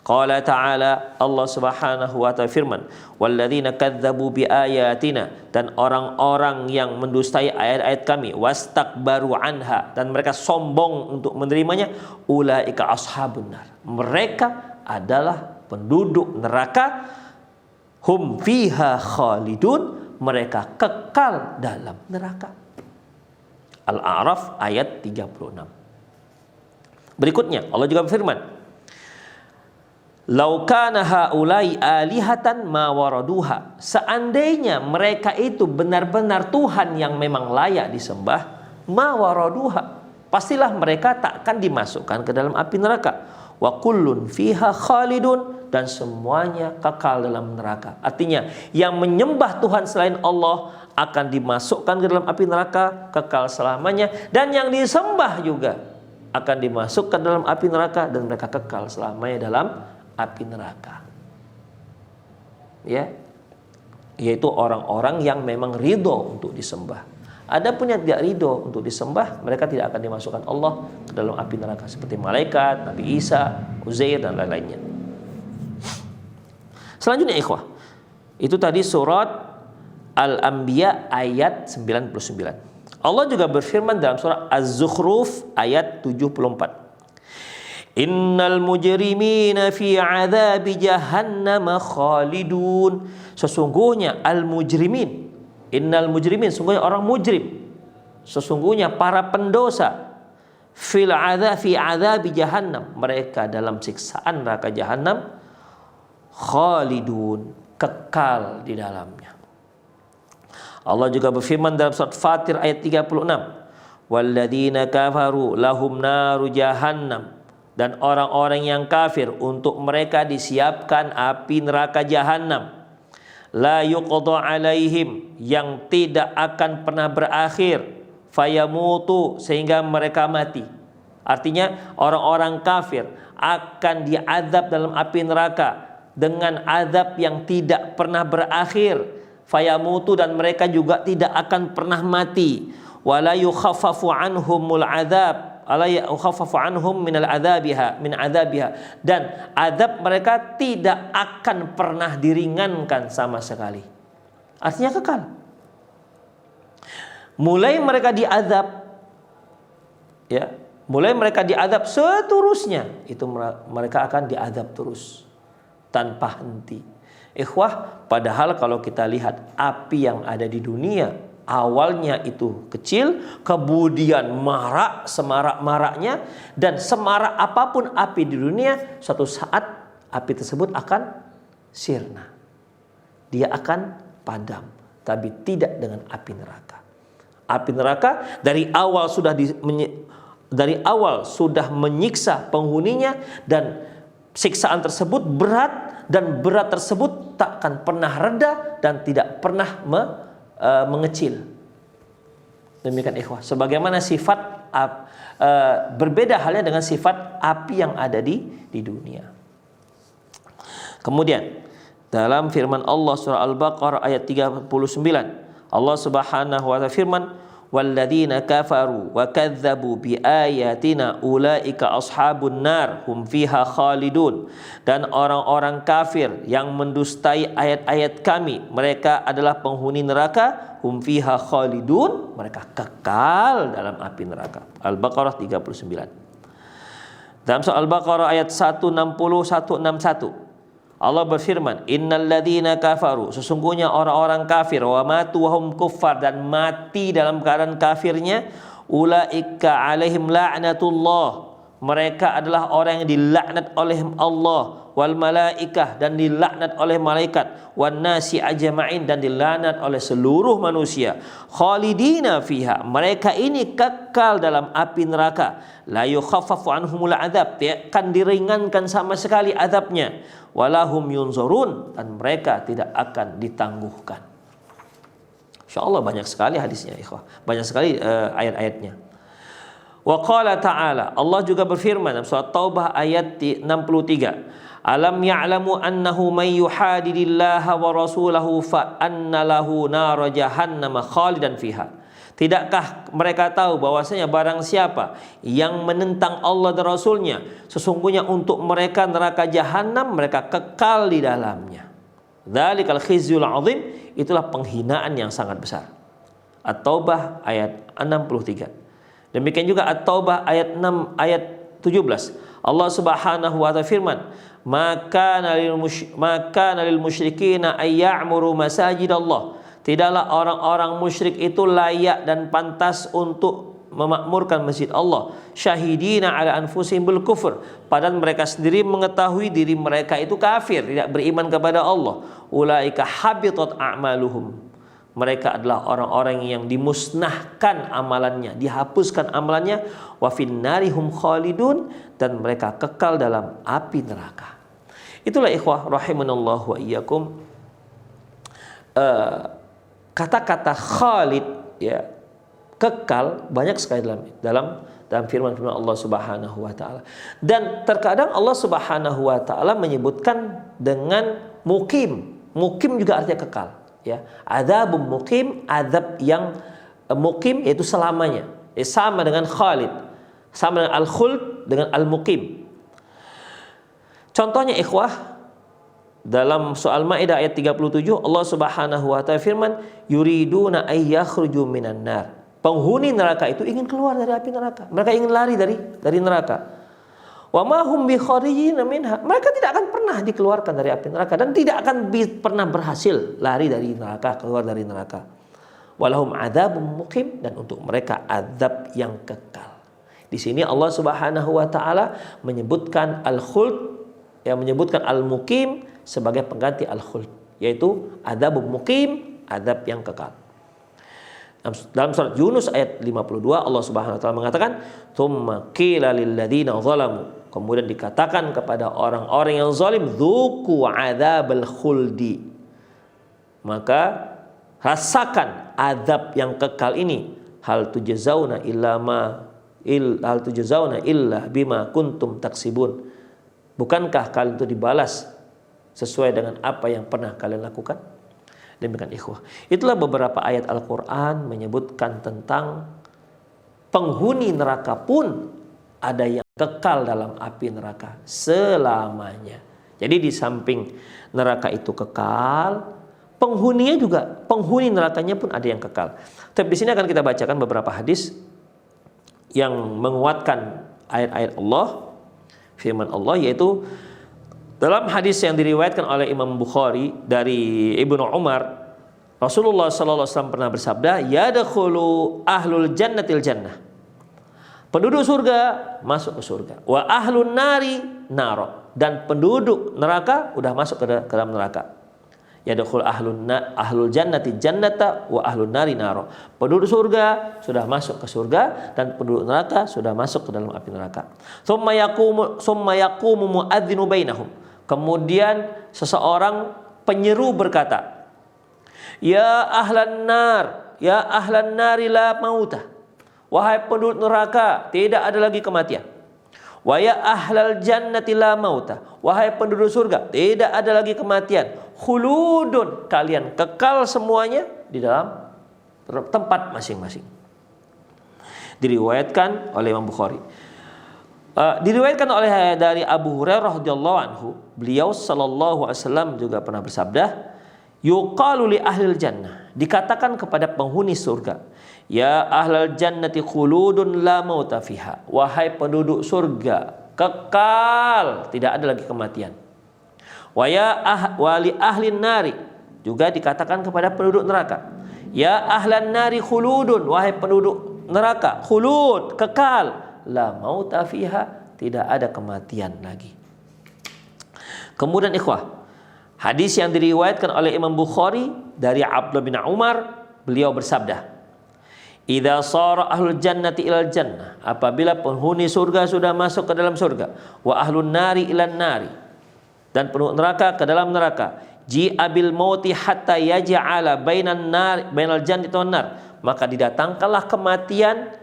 Qala ta'ala, Allah Subhanahu wa ta'ala firman, walladzina kadzdzabu biayatina, dan orang-orang yang mendustai ayat-ayat kami, wastakbaru anha, dan mereka sombong untuk menerimanya, ulaika ashabun nar. Mereka adalah penduduk neraka, hum fiha khalidun, mereka kekal dalam neraka. Al-A'raf ayat 36. Berikutnya Allah juga berfirman, "Lau kana haula'i alihatan ma waraduha." Seandainya mereka itu benar-benar Tuhan yang memang layak disembah, ma waraduha, pastilah mereka tak akan dimasukkan ke dalam api neraka. Wa kullun fiha khalidun, dan semuanya kekal dalam neraka. Artinya yang menyembah Tuhan selain Allah akan dimasukkan ke dalam api neraka, kekal selamanya, dan yang disembah juga akan dimasukkan dalam api neraka dan mereka kekal selamanya dalam api neraka. Ya, yaitu orang-orang yang memang ridho untuk disembah. Adapun yang tidak ridho untuk disembah, mereka tidak akan dimasukkan Allah ke dalam api neraka, seperti malaikat, Nabi Isa, Uzair, dan lain-lainnya. Selanjutnya ikhwah, itu tadi surat Al-Anbiya ayat 99. Allah juga berfirman dalam surat Az-Zukhruf ayat 74. Innal mujrimina fi adzabi jahannam khalidun. Sesungguhnya al-mujrimin, innal mujrimin, sesungguhnya orang mujrim, sesungguhnya para pendosa, fi adzabi jahannam, mereka dalam siksaan neraka jahannam, khalidun, kekal di dalamnya. Allah juga berfirman dalam surat Fatir ayat 36, walladzina kafaru lahum naru jahannam, dan orang-orang yang kafir untuk mereka disiapkan api neraka jahannam, la yuqda alaihim, yang tidak akan pernah berakhir, fayamutu, sehingga mereka mati. Artinya orang-orang kafir akan diazab dalam api neraka dengan azab yang tidak pernah berakhir, fayamutu, dan mereka juga tidak akan pernah mati. Wala yukhaffafu anhumul azab, ala yukhaffafu anhum min adzabiha, dan azab mereka tidak akan pernah diringankan sama sekali. Artinya kekal. Mulai mereka diazab, ya, mulai mereka diazab seterusnya, itu mereka akan diazab terus tanpa henti. Ikhwah, padahal kalau kita lihat api yang ada di dunia, awalnya itu kecil, kemudian marak semarak-maraknya, dan semarak apapun api di dunia, suatu saat api tersebut akan sirna. Dia akan padam, tapi tidak dengan api neraka. Api neraka dari awal sudah menyiksa penghuninya, dan siksaan tersebut berat, dan berat tersebut tak akan pernah reda dan tidak pernah mengecil. Demikian ikhwah, sebagaimana sifat berbeda halnya dengan sifat api yang ada di dunia. Kemudian dalam firman Allah surah Al-Baqarah ayat 39, Allah Subhanahu wa taala firman, walladzina kafaru wa kadzdzabu biayatina ulaika ashabun nar hum fiha khalidun, dan orang-orang kafir yang mendustai ayat-ayat kami, mereka adalah penghuni neraka, hum fiha khalidun, mereka kekal dalam api neraka. Al-Baqarah 39. Dalam surah Al-Baqarah ayat 161 Allah berfirman, innal ladzina kafaru, sesungguhnya orang-orang kafir, wa matu wa hum kuffar, dan mati dalam keadaan kafirnya, ulaika alaihim la'natullah, mereka adalah orang yang dilaknat oleh Allah, wal malaikah, dan dilaknat oleh malaikat, wan nasi ajma'in, dan dilaknat oleh seluruh manusia, khalidina fiha, mereka ini kekal dalam api neraka, la yukhaffafu anhumul azab, tidak akan diringankan sama sekali azabnya, walahum yunzurun, dan mereka tidak akan ditangguhkan. Insyaallah banyak sekali hadisnya ikhwah, banyak sekali ayat-ayatnya. Wa qala ta'ala, Allah juga berfirman dalam surat Taubah ayat 63, alam ya'lamu annahu man yuhadidillaha wa rasulahu fa anna lahu nar jahannam khalidan fiha. Tidakkah mereka tahu bahwasanya barang siapa yang menentang Allah dan Rasulnya, sesungguhnya untuk mereka neraka jahanam, mereka kekal di dalamnya. Dzalikal khizyul azim, itulah penghinaan yang sangat besar. At-Taubah ayat 63. Demikian juga At-Taubah ayat 6 ayat 17. Allah Subhanahu wa taala firman, maka lil musyrikina ay ya'muru masajidallah, Tidaklah orang-orang musyrik itu layak dan pantas untuk memakmurkan masjid Allah. Syahidina ala anfusihim bil kufur. Padahal mereka sendiri mengetahui diri mereka itu kafir, tidak beriman kepada Allah. Ulaika habitat a'maluhum. Mereka adalah orang-orang yang dimusnahkan amalannya, dihapuskan amalannya. Wa finnarihum khalidun, dan mereka kekal dalam api neraka. Itulah ikhwah rahimanallahu wa iyyakum, kata-kata khalid, ya, kekal, banyak sekali dalam firman-firman Allah Subhanahu wa taala. Dan terkadang Allah Subhanahu wa taala menyebutkan dengan mukim. Mukim juga artinya kekal, ya. Adzabun mukim, azab yang mukim yaitu selamanya. Sama dengan khalid, sama dengan al-khuld dengan al-mukim. Contohnya ikhwah, dalam soal Maidah ayat 37 Allah Subhanahu wa taala firman, yuriduna ay yakhruju minan nar. Penghuni neraka itu ingin keluar dari api neraka. Mereka ingin lari dari neraka. Wa ma hum bi kharijin minha. Mereka tidak akan pernah dikeluarkan dari api neraka dan tidak akan pernah berhasil lari dari neraka, keluar dari neraka. Walahum adzabun muqim, dan untuk mereka azab yang kekal. Di sini Allah Subhanahu wa taala menyebutkan al-khuld, yang menyebutkan al-muqim sebagai pengganti al-khuld, yaitu adzabun muqim, azab yang kekal. Dalam surat Yunus ayat 52 Allah Subhanahu wa taala mengatakan, "Tsumma qila lil ladzina zalamu." Kemudian dikatakan kepada orang-orang yang zalim, "Dzuqu adzabal khuldi." Maka rasakan azab yang kekal ini. Hal tujzauna illa bima kuntum taksibun. Bukankah kalian itu dibalas sesuai dengan apa yang pernah kalian lakukan? Demikian ikhwah. Itulah beberapa ayat Al-Quran menyebutkan tentang penghuni neraka pun ada yang kekal dalam api neraka selamanya. Jadi di samping neraka itu kekal, penghuni nerakanya pun ada yang kekal. Tapi di sini akan kita bacakan beberapa hadis yang menguatkan ayat-ayat Allah, firman Allah, yaitu dalam hadis yang diriwayatkan oleh Imam Bukhari dari Ibnu Umar, Rasulullah SAW pernah bersabda, "Yadkhulu ahlul jannatil jannah." Penduduk surga masuk ke surga. Wa ahlun nari naro, dan penduduk neraka udah masuk ke dalam neraka. Yadkhulu ahlul jannati jannata wa ahlun nari naro. Penduduk surga sudah masuk ke surga dan penduduk neraka sudah masuk ke dalam api neraka. Tsumma yaqumu mu'adzinu bainahum. Kemudian seseorang penyeru berkata, "Ya ahlan nari la mauta." Wahai penduduk neraka, tidak ada lagi kematian. Wa ya ahlal jannati la mauta. Wahai penduduk surga, tidak ada lagi kematian. Khuludun, kalian kekal semuanya di dalam tempat masing-masing. Diriwayatkan oleh Imam Bukhari. Diriwayatkan oleh dari Abu Hurairah radhiyallahu anhu, beliau sallallahu alaihi wasallam juga pernah bersabda, yuqalu li ahlil jannah, dikatakan kepada penghuni surga, ya ahlal jannati khuludun la mauta fiha. Wahai penduduk surga, kekal, tidak ada lagi kematian. Wa li ahlin nari, juga dikatakan kepada penduduk neraka, ya ahlan nari khuludun. Wahai penduduk neraka, khulud, kekal, la mauta fiha, tidak ada kematian lagi. Kemudian ikhwah, hadis yang diriwayatkan oleh Imam Bukhari dari Abdullah bin Umar, beliau bersabda, idza sara ahlul jannati ilal jannah, apabila penghuni surga sudah masuk ke dalam surga, wa ahlun nari ilan nari, dan penduduk neraka ke dalam neraka, ji'a bil mauti hatta yaj'ala bainal jannati wan nar, maka didatangkanlah kematian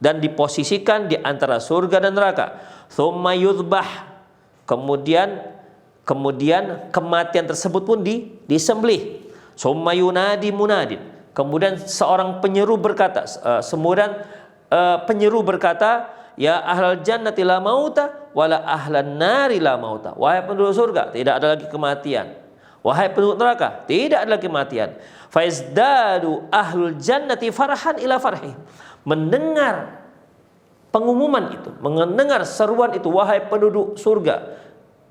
dan diposisikan di antara surga dan neraka. Tsumma yuzbah, kemudian kematian tersebut pun disembelih. Tsumma yunadi munadin, kemudian seorang penyeru berkata, penyeru berkata, ya ahlal jannati la mauta wala ahlan nari la mauta. Wahai penduduk surga, tidak ada lagi kematian. Wahai penduduk neraka, tidak ada lagi kematian. Faizdadu ahlul jannati farhan ila farhi. Mendengar pengumuman itu, mendengar seruan itu, wahai penduduk surga,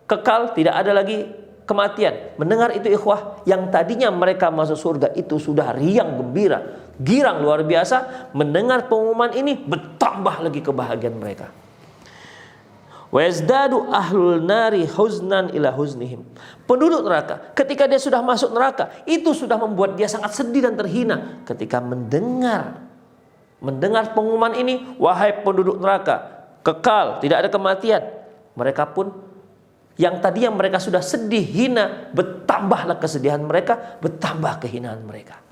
kekal, tidak ada lagi kematian. Mendengar itu ikhwah, yang tadinya mereka masuk surga itu sudah riang gembira, girang luar biasa. Mendengar pengumuman ini bertambah lagi kebahagiaan mereka. Wa yazdadu ahlul nari huznan ila huznihim. Penduduk neraka ketika dia sudah masuk neraka itu sudah membuat dia sangat sedih dan terhina ketika mendengar pengumuman ini, wahai penduduk neraka, kekal, tidak ada kematian. Mereka pun yang tadinya mereka sudah sedih, hina, bertambahlah kesedihan mereka, bertambah kehinaan mereka.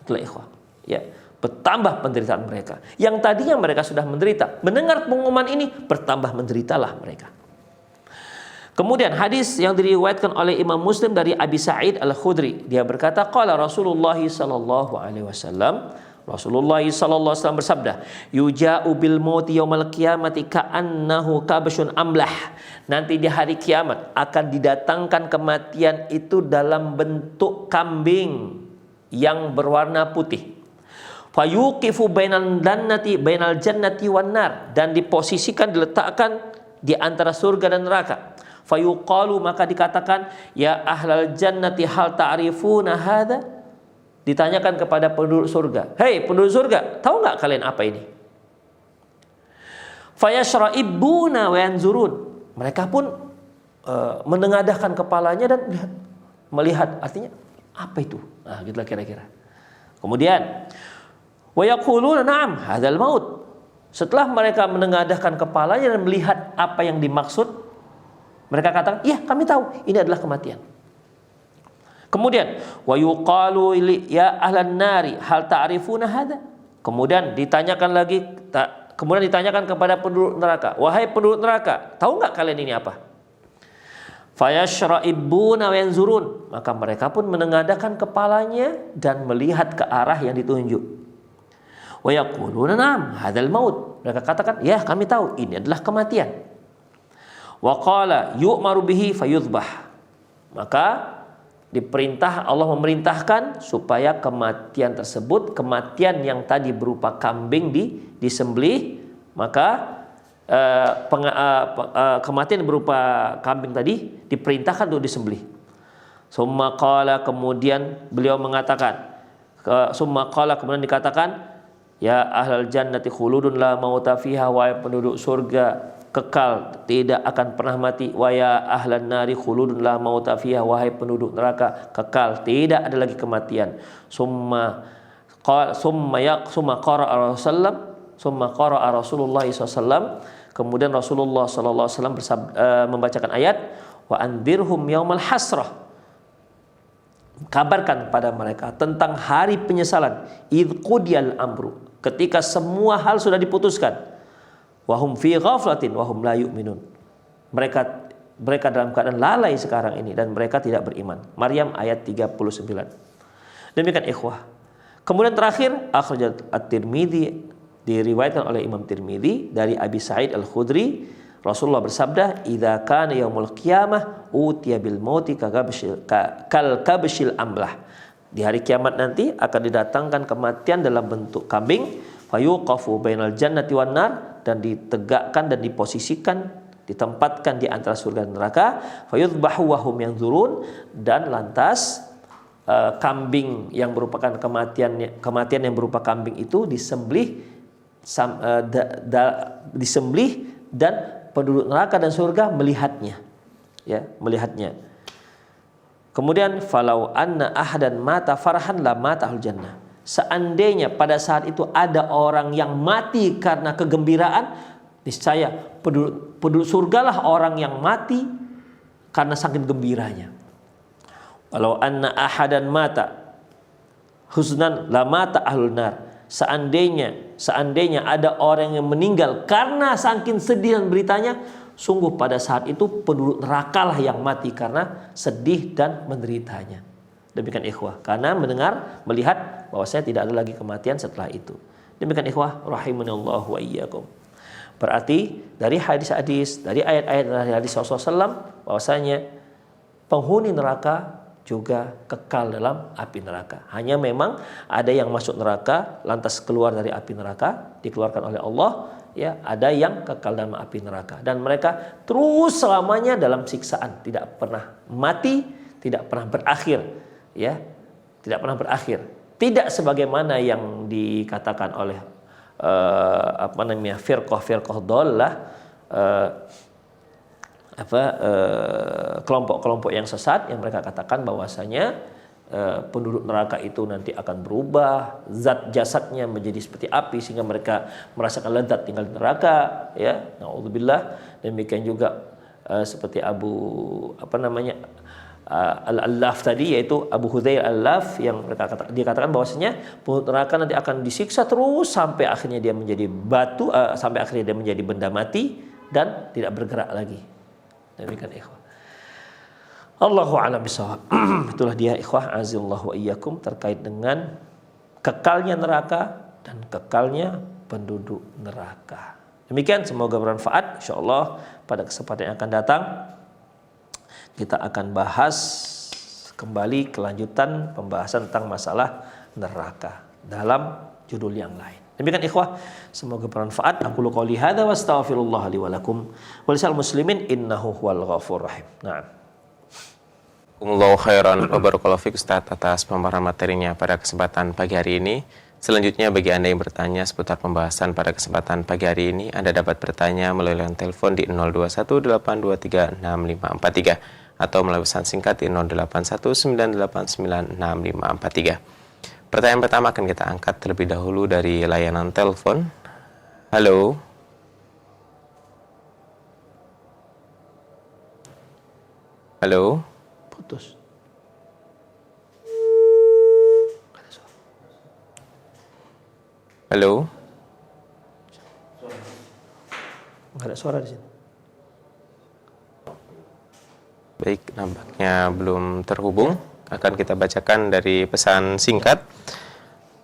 Itulah ikhwah. Ya. Bertambah penderitaan mereka. Yang tadinya mereka sudah menderita, mendengar pengumuman ini bertambah menderitalah mereka. Kemudian hadis yang diriwayatkan oleh Imam Muslim dari Abi Sa'id Al-Khudri, dia berkata, qala Rasulullah sallallahu alaihi wasallam, Rasulullah sallallahu alaihi wasallam bersabda, yuja'u bil mauti yaumal qiyamati ka'annahu kabsyun amlah. Nanti di hari kiamat akan didatangkan kematian itu dalam bentuk kambing yang berwarna putih. Fayuqifu bainal jannati wan nar, dan diposisikan, diletakkan di antara surga dan neraka. Fayuqalu, maka dikatakan, ya ahlal jannati hal ta'rifuna hadza? Ditanyakan kepada penduduk surga, hei penduduk surga, tahu nggak kalian apa ini? Fayashra'ibuna wa yanzurun. Mereka pun menengadahkan kepalanya dan melihat, artinya apa itu? Nah, gitulah kira-kira. Kemudian wa yaquluna na'am hadzal maut. Setelah mereka menengadahkan kepalanya dan melihat apa yang dimaksud, mereka katakan, iya kami tahu ini adalah kematian. Kemudian wa yuqalu ya ahlan nari hal ta'rifuna hadza. Kemudian ditanyakan lagi, kepada penduduk neraka, wahai penduduk neraka, tahu nggak kalian ini apa? Fayashra'ibuna wa yanzurun. Maka mereka pun menengadahkan kepalanya dan melihat ke arah yang ditunjuk. Wa yaquluna na'am hadzal maut. Mereka katakan, ya kami tahu ini adalah kematian. Wa qala yu'maru bihi fayudhbah. Maka Allah memerintahkan supaya kematian tersebut, kematian yang tadi berupa kambing disembelih, maka kematian berupa kambing tadi diperintahkan untuk disembelih. Summa qala, kemudian beliau mengatakan, kemudian dikatakan, ya ahlal jannati khuludun la mauta fiha, wahai penduduk surga kekal, tidak akan pernah mati. Wa ya ahlan nari khuludun la mauta fiha, wahai penduduk neraka kekal, tidak ada lagi kematian. Summa qara'a Rasulullah SAW. Kemudian Rasulullah SAW membacakan ayat, wa andirhum yaumal hasrah. Kabarkan pada mereka tentang hari penyesalan, idh qudiyal amru, ketika semua hal sudah diputuskan. Wahum fi ghaflatin wahum la yu'minun. Mereka dalam keadaan lalai sekarang ini dan mereka tidak beriman. Maryam ayat 39. Demikian ikhwah. Kemudian terakhir, akhrajat at-Tirmidzi, diriwayatkan oleh Imam Tirmidzi dari Abi Sa'id Al-Khudri, Rasulullah bersabda, idza kana yaumul qiyamah utiya bil mauti kal kabshil amlah. Di hari kiamat nanti akan didatangkan kematian dalam bentuk kambing. Fayuqafu bainal jannati wan nar, dan ditegakkan dan diposisikan, ditempatkan di antara surga dan neraka. Fayudbahu wa hum yanzurun, dan lantas kambing yang merupakan kematian yang berupa kambing itu disembelih dan penduduk neraka dan surga melihatnya, ya, melihatnya. Kemudian falau anna ahadan mata farhan la mata ahlul jannah. Seandainya pada saat itu ada orang yang mati karena kegembiraan, niscaya penduduk surgalah orang yang mati karena saking gembiranya. Walau anna ahadan mata huznan la mata ahlun nar. Seandainya ada orang yang meninggal karena saking sedih dan beritanya, sungguh pada saat itu penduduk nerakalah yang mati karena sedih dan menderitanya. Demikian ikhwah, karena melihat bahwasanya tidak ada lagi kematian setelah itu. Demikian ikhwah rahimanallahu wa iyyakum. Berarti dari hadis-hadis, dari ayat-ayat dari hadis Rasulullah SAW, bahwasanya penghuni neraka juga kekal dalam api neraka. Hanya memang ada yang masuk neraka lantas keluar dari api neraka, dikeluarkan oleh Allah. ya, ada yang kekal dalam api neraka dan mereka terus selamanya dalam siksaan, tidak pernah mati, tidak pernah berakhir, ya, tidak pernah berakhir. Tidak sebagaimana yang dikatakan oleh firqah dhallah, kelompok-kelompok yang sesat yang mereka katakan bahwasanya penduduk neraka itu nanti akan berubah, zat jasadnya menjadi seperti api sehingga mereka merasakan lezat tinggal di neraka, ya. Naudzubillah. Demikian juga seperti Al-Allaf tadi, yaitu Abu Hudzail Al-Allaf, yang dia katakan bahwasanya penduduk neraka nanti akan disiksa terus sampai akhirnya dia menjadi batu, sampai akhirnya dia menjadi benda mati dan tidak bergerak lagi. Demikian ikhwah. Allahu a'lam bishawab. Itulah dia ikhwah azillahu wa iyyakum terkait dengan kekalnya neraka dan kekalnya penduduk neraka. Demikian, semoga bermanfaat. Insyaallah pada kesempatan yang akan datang kita akan bahas kembali kelanjutan pembahasan tentang masalah neraka dalam judul yang lain. Demikian ikhwah, semoga bermanfaat. Aku qouli hadza wa astaghfirullah li wa lakum wa lisal muslimin innahu huwal ghafurur rahim. Na'am. Jazakumullahu khairan wa barakallahu fiik Ustaz atas pemaparan materinya pada kesempatan pagi hari ini. Selanjutnya bagi Anda yang bertanya seputar pembahasan pada kesempatan pagi hari ini, Anda dapat bertanya melalui line telepon di 0218236543 atau melalui pesan singkat di 0819896543. Pertanyaan pertama akan kita angkat terlebih dahulu dari layanan telepon. Halo. Halo. Putus. Halo. Nggak ada suara di sini. Baik, nampaknya belum terhubung. Akan kita bacakan dari pesan singkat.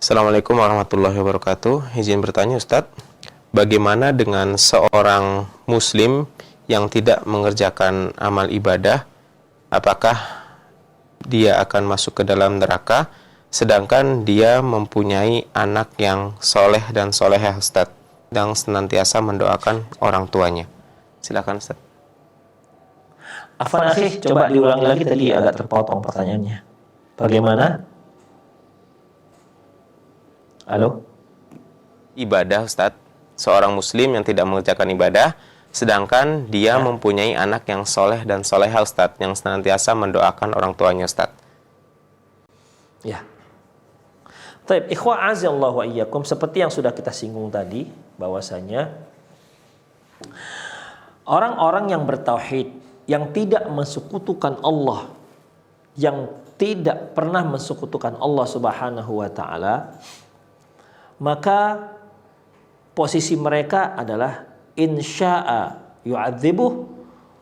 Assalamualaikum warahmatullahi wabarakatuh. Izin bertanya Ustadz, bagaimana dengan seorang muslim yang tidak mengerjakan amal ibadah? Apakah dia akan masuk ke dalam neraka sedangkan dia mempunyai anak yang soleh dan solehah Ustaz, yang senantiasa mendoakan orang tuanya? Silakan Ustaz. Afwan akhi, coba diulangi lagi, tadi agak terpotong pertanyaannya. Bagaimana? Halo? Ibadah Ustaz, seorang muslim yang tidak mengerjakan ibadah sedangkan dia mempunyai anak yang soleh dan solehah Ustaz, yang senantiasa mendoakan orang tuanya Ustaz. Ya. Baik, ikhwah azallahu wa iyyakum, seperti yang sudah kita singgung tadi bahwasanya orang-orang yang bertauhid, yang tidak mensekutukan Allah, yang tidak pernah mensekutukan Allah Subhanahu wa taala, maka posisi mereka adalah insya'a yu'adzibuh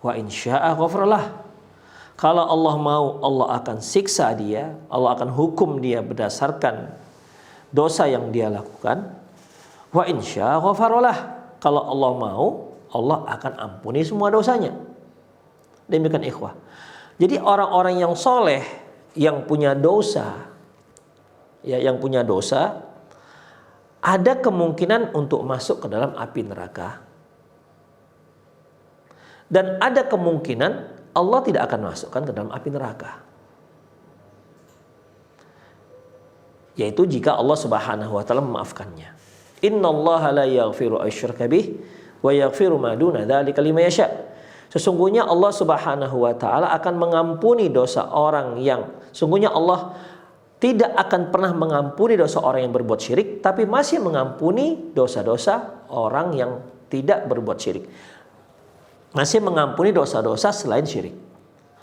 wa insya'a ghafaralah. Kalau Allah mau, Allah akan siksa dia, Allah akan hukum dia berdasarkan dosa yang dia lakukan. Wa insya'a ghafaralah. Kalau Allah mau, Allah akan ampuni semua dosanya. Demikian ikhwah. Jadi orang-orang yang soleh, yang punya dosa, ya, yang punya dosa, ada kemungkinan untuk masuk ke dalam api neraka. Dan ada kemungkinan Allah tidak akan masukkan ke dalam api neraka. Yaitu jika Allah Subhanahu wa taala memaafkannya. Innallaha la yaghfiru asyraka bih wa yaghfiru ma duna dzalika liman yasha. Sesungguhnya Allah Subhanahu wa taala akan mengampuni dosa orang yang, sungguhnya Allah tidak akan pernah mengampuni dosa orang yang berbuat syirik, tapi masih mengampuni dosa-dosa orang yang tidak berbuat syirik. Masih mengampuni dosa-dosa selain syirik.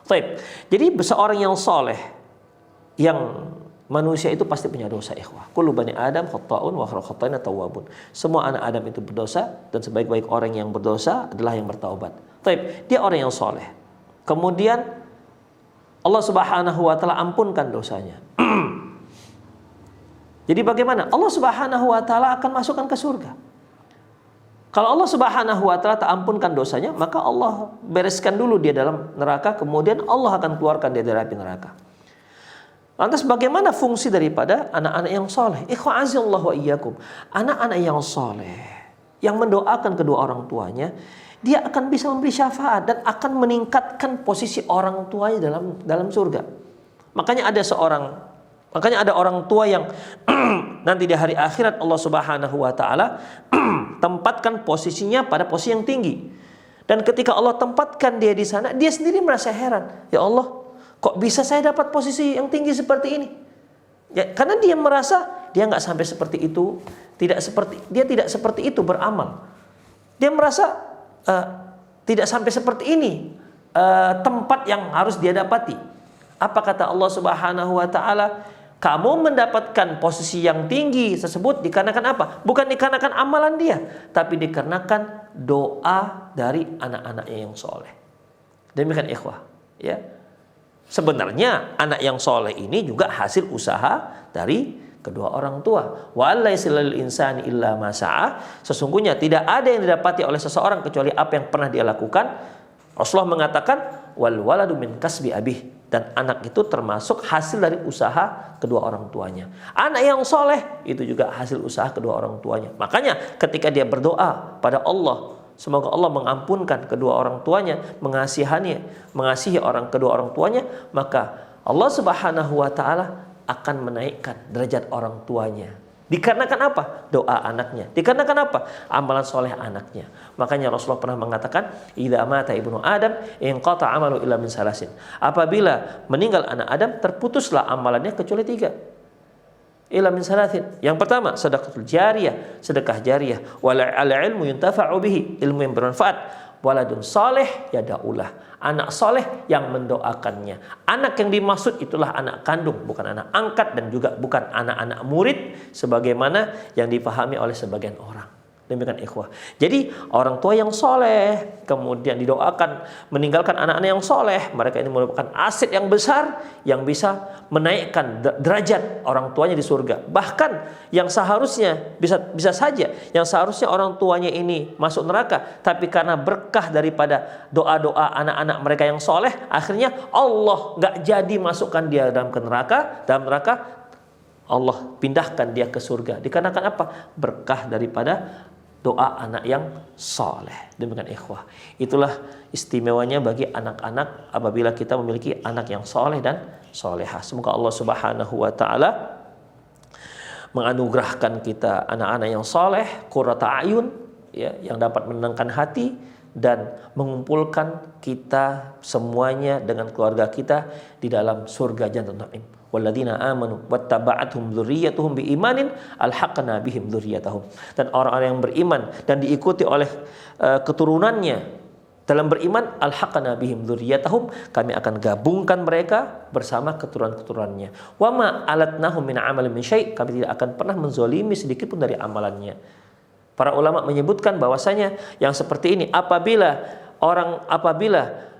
Baik. Jadi seorang yang soleh, yang manusia itu pasti punya dosa ikhwah. Kullu bani Adam khata'un wa khairu khata'in at-tawwabun. Semua anak Adam itu berdosa dan sebaik-baik orang yang berdosa adalah yang bertaubat. Baik, dia orang yang soleh. Kemudian Allah Subhanahu wa taala ampunkan dosanya. Jadi bagaimana? Allah Subhanahu wa taala akan masukkan ke surga. Kalau Allah Subhanahu wa taala tak ampunkan dosanya, maka Allah bereskan dulu dia dalam neraka, kemudian Allah akan keluarkan dia dari api neraka. Lantas bagaimana fungsi daripada anak-anak yang soleh? Ikhwa azallahu wa iyyakum. Anak-anak yang soleh yang mendoakan kedua orang tuanya, dia akan bisa memberi syafaat dan akan meningkatkan posisi orang tuanya dalam surga. Makanya ada orang tua yang nanti di hari akhirat Allah Subhanahu wa taala tempatkan posisinya pada posisi yang tinggi. Dan ketika Allah tempatkan dia di sana, dia sendiri merasa heran. Ya Allah, kok bisa saya dapat posisi yang tinggi seperti ini? Ya, karena dia merasa dia nggak sampai seperti itu, dia tidak seperti itu beramal. Dia merasa tidak sampai seperti ini tempat yang harus dia dapati. Apa kata Allah Subhanahu wa taala? Kamu mendapatkan posisi yang tinggi tersebut dikarenakan apa? Bukan dikarenakan amalan dia, tapi dikarenakan doa dari anak-anaknya yang soleh. Demikian ikhwah, ya. Sebenarnya anak yang soleh ini juga hasil usaha dari kedua orang tua. Wa laysa lil insani illa ma sa'a. Sesungguhnya tidak ada yang didapati oleh seseorang kecuali apa yang pernah dia lakukan. Rasulullah mengatakan wal waladu min kasbi abih, dan anak itu termasuk hasil dari usaha kedua orang tuanya. Anak yang soleh itu juga hasil usaha kedua orang tuanya. Makanya ketika dia berdoa pada Allah, semoga Allah mengampunkan kedua orang tuanya, mengasihi kedua orang tuanya, maka Allah Subhanahu wa taala akan menaikkan derajat orang tuanya. Dikarenakan apa? Doa anaknya. Dikarenakan apa? Amalan soleh anaknya. Makanya Rasulullah pernah mengatakan, idza mata ibnu Adam inqata amalu illa min salasin. Apabila meninggal anak Adam, terputuslah amalannya kecuali 3. Illa min salasin. Yang pertama, sedekah jariyah, wala ilmu yuntafa'u bihi, ilmu yang bermanfaat, waladun saleh yada'ulah, anak soleh yang mendoakannya. Anak yang dimaksud itulah anak kandung, bukan anak angkat, dan juga bukan anak-anak murid sebagaimana yang dipahami oleh sebagian orang. Demikian ikhwah. Jadi orang tua yang soleh kemudian didoakan meninggalkan anak-anak yang soleh, mereka ini merupakan aset yang besar yang bisa menaikkan derajat orang tuanya di surga. Bahkan yang seharusnya bisa saja yang seharusnya orang tuanya ini masuk neraka, tapi karena berkah daripada doa-doa anak-anak mereka yang soleh, akhirnya Allah nggak jadi masukkan dia dalam neraka. Allah pindahkan dia ke surga. Dikarenakan apa? Berkah daripada doa anak yang soleh. Demikian ikhwah. Itulah istimewanya bagi anak-anak apabila kita memiliki anak yang soleh dan solehah. Semoga Allah Subhanahu wa taala menganugerahkan kita anak-anak yang soleh, qurrata ayun, ya, yang dapat menenangkan hati dan mengumpulkan kita semuanya dengan keluarga kita di dalam surga Jannatul Naim. Walladzina amanu wattaba'athum dzurriyyatuhum biimanin alhaqna bihim dzurriyyatahum. Dan orang-orang yang beriman dan diikuti oleh keturunannya dalam beriman, alhaqna bihim dzurriyyatahum, kami akan gabungkan mereka bersama keturunan-keturunannya. Wa ma alatnahum min amalin min syai', kami tidak akan pernah menzalimi sedikit pun dari amalannya. Para ulama menyebutkan bahwasanya yang seperti ini apabila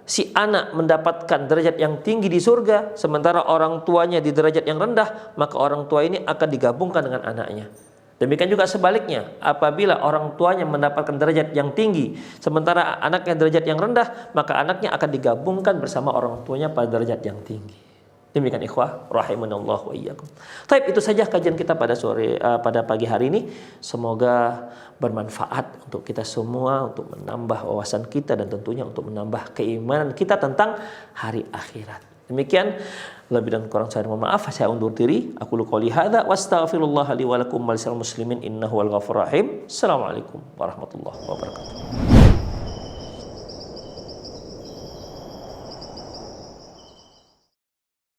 si anak mendapatkan derajat yang tinggi di surga sementara orang tuanya di derajat yang rendah, maka orang tua ini akan digabungkan dengan anaknya. Demikian juga sebaliknya, apabila orang tuanya mendapatkan derajat yang tinggi sementara anaknya derajat yang rendah, maka anaknya akan digabungkan bersama orang tuanya pada derajat yang tinggi. Demikian ikhwah rahimanallah wa iyyakum. Baik, itu saja kajian kita pada pagi hari ini. Semoga bermanfaat untuk kita semua, untuk menambah wawasan kita dan tentunya untuk menambah keimanan kita tentang hari akhirat. Demikian, lebih dan kurang saya mohon maaf. Saya undur diri. Aku qouli hadza wa astaghfirullah li wa lakum wa lisal muslimin innahu wal ghafurur rahim. Assalamualaikum warahmatullahi wabarakatuh.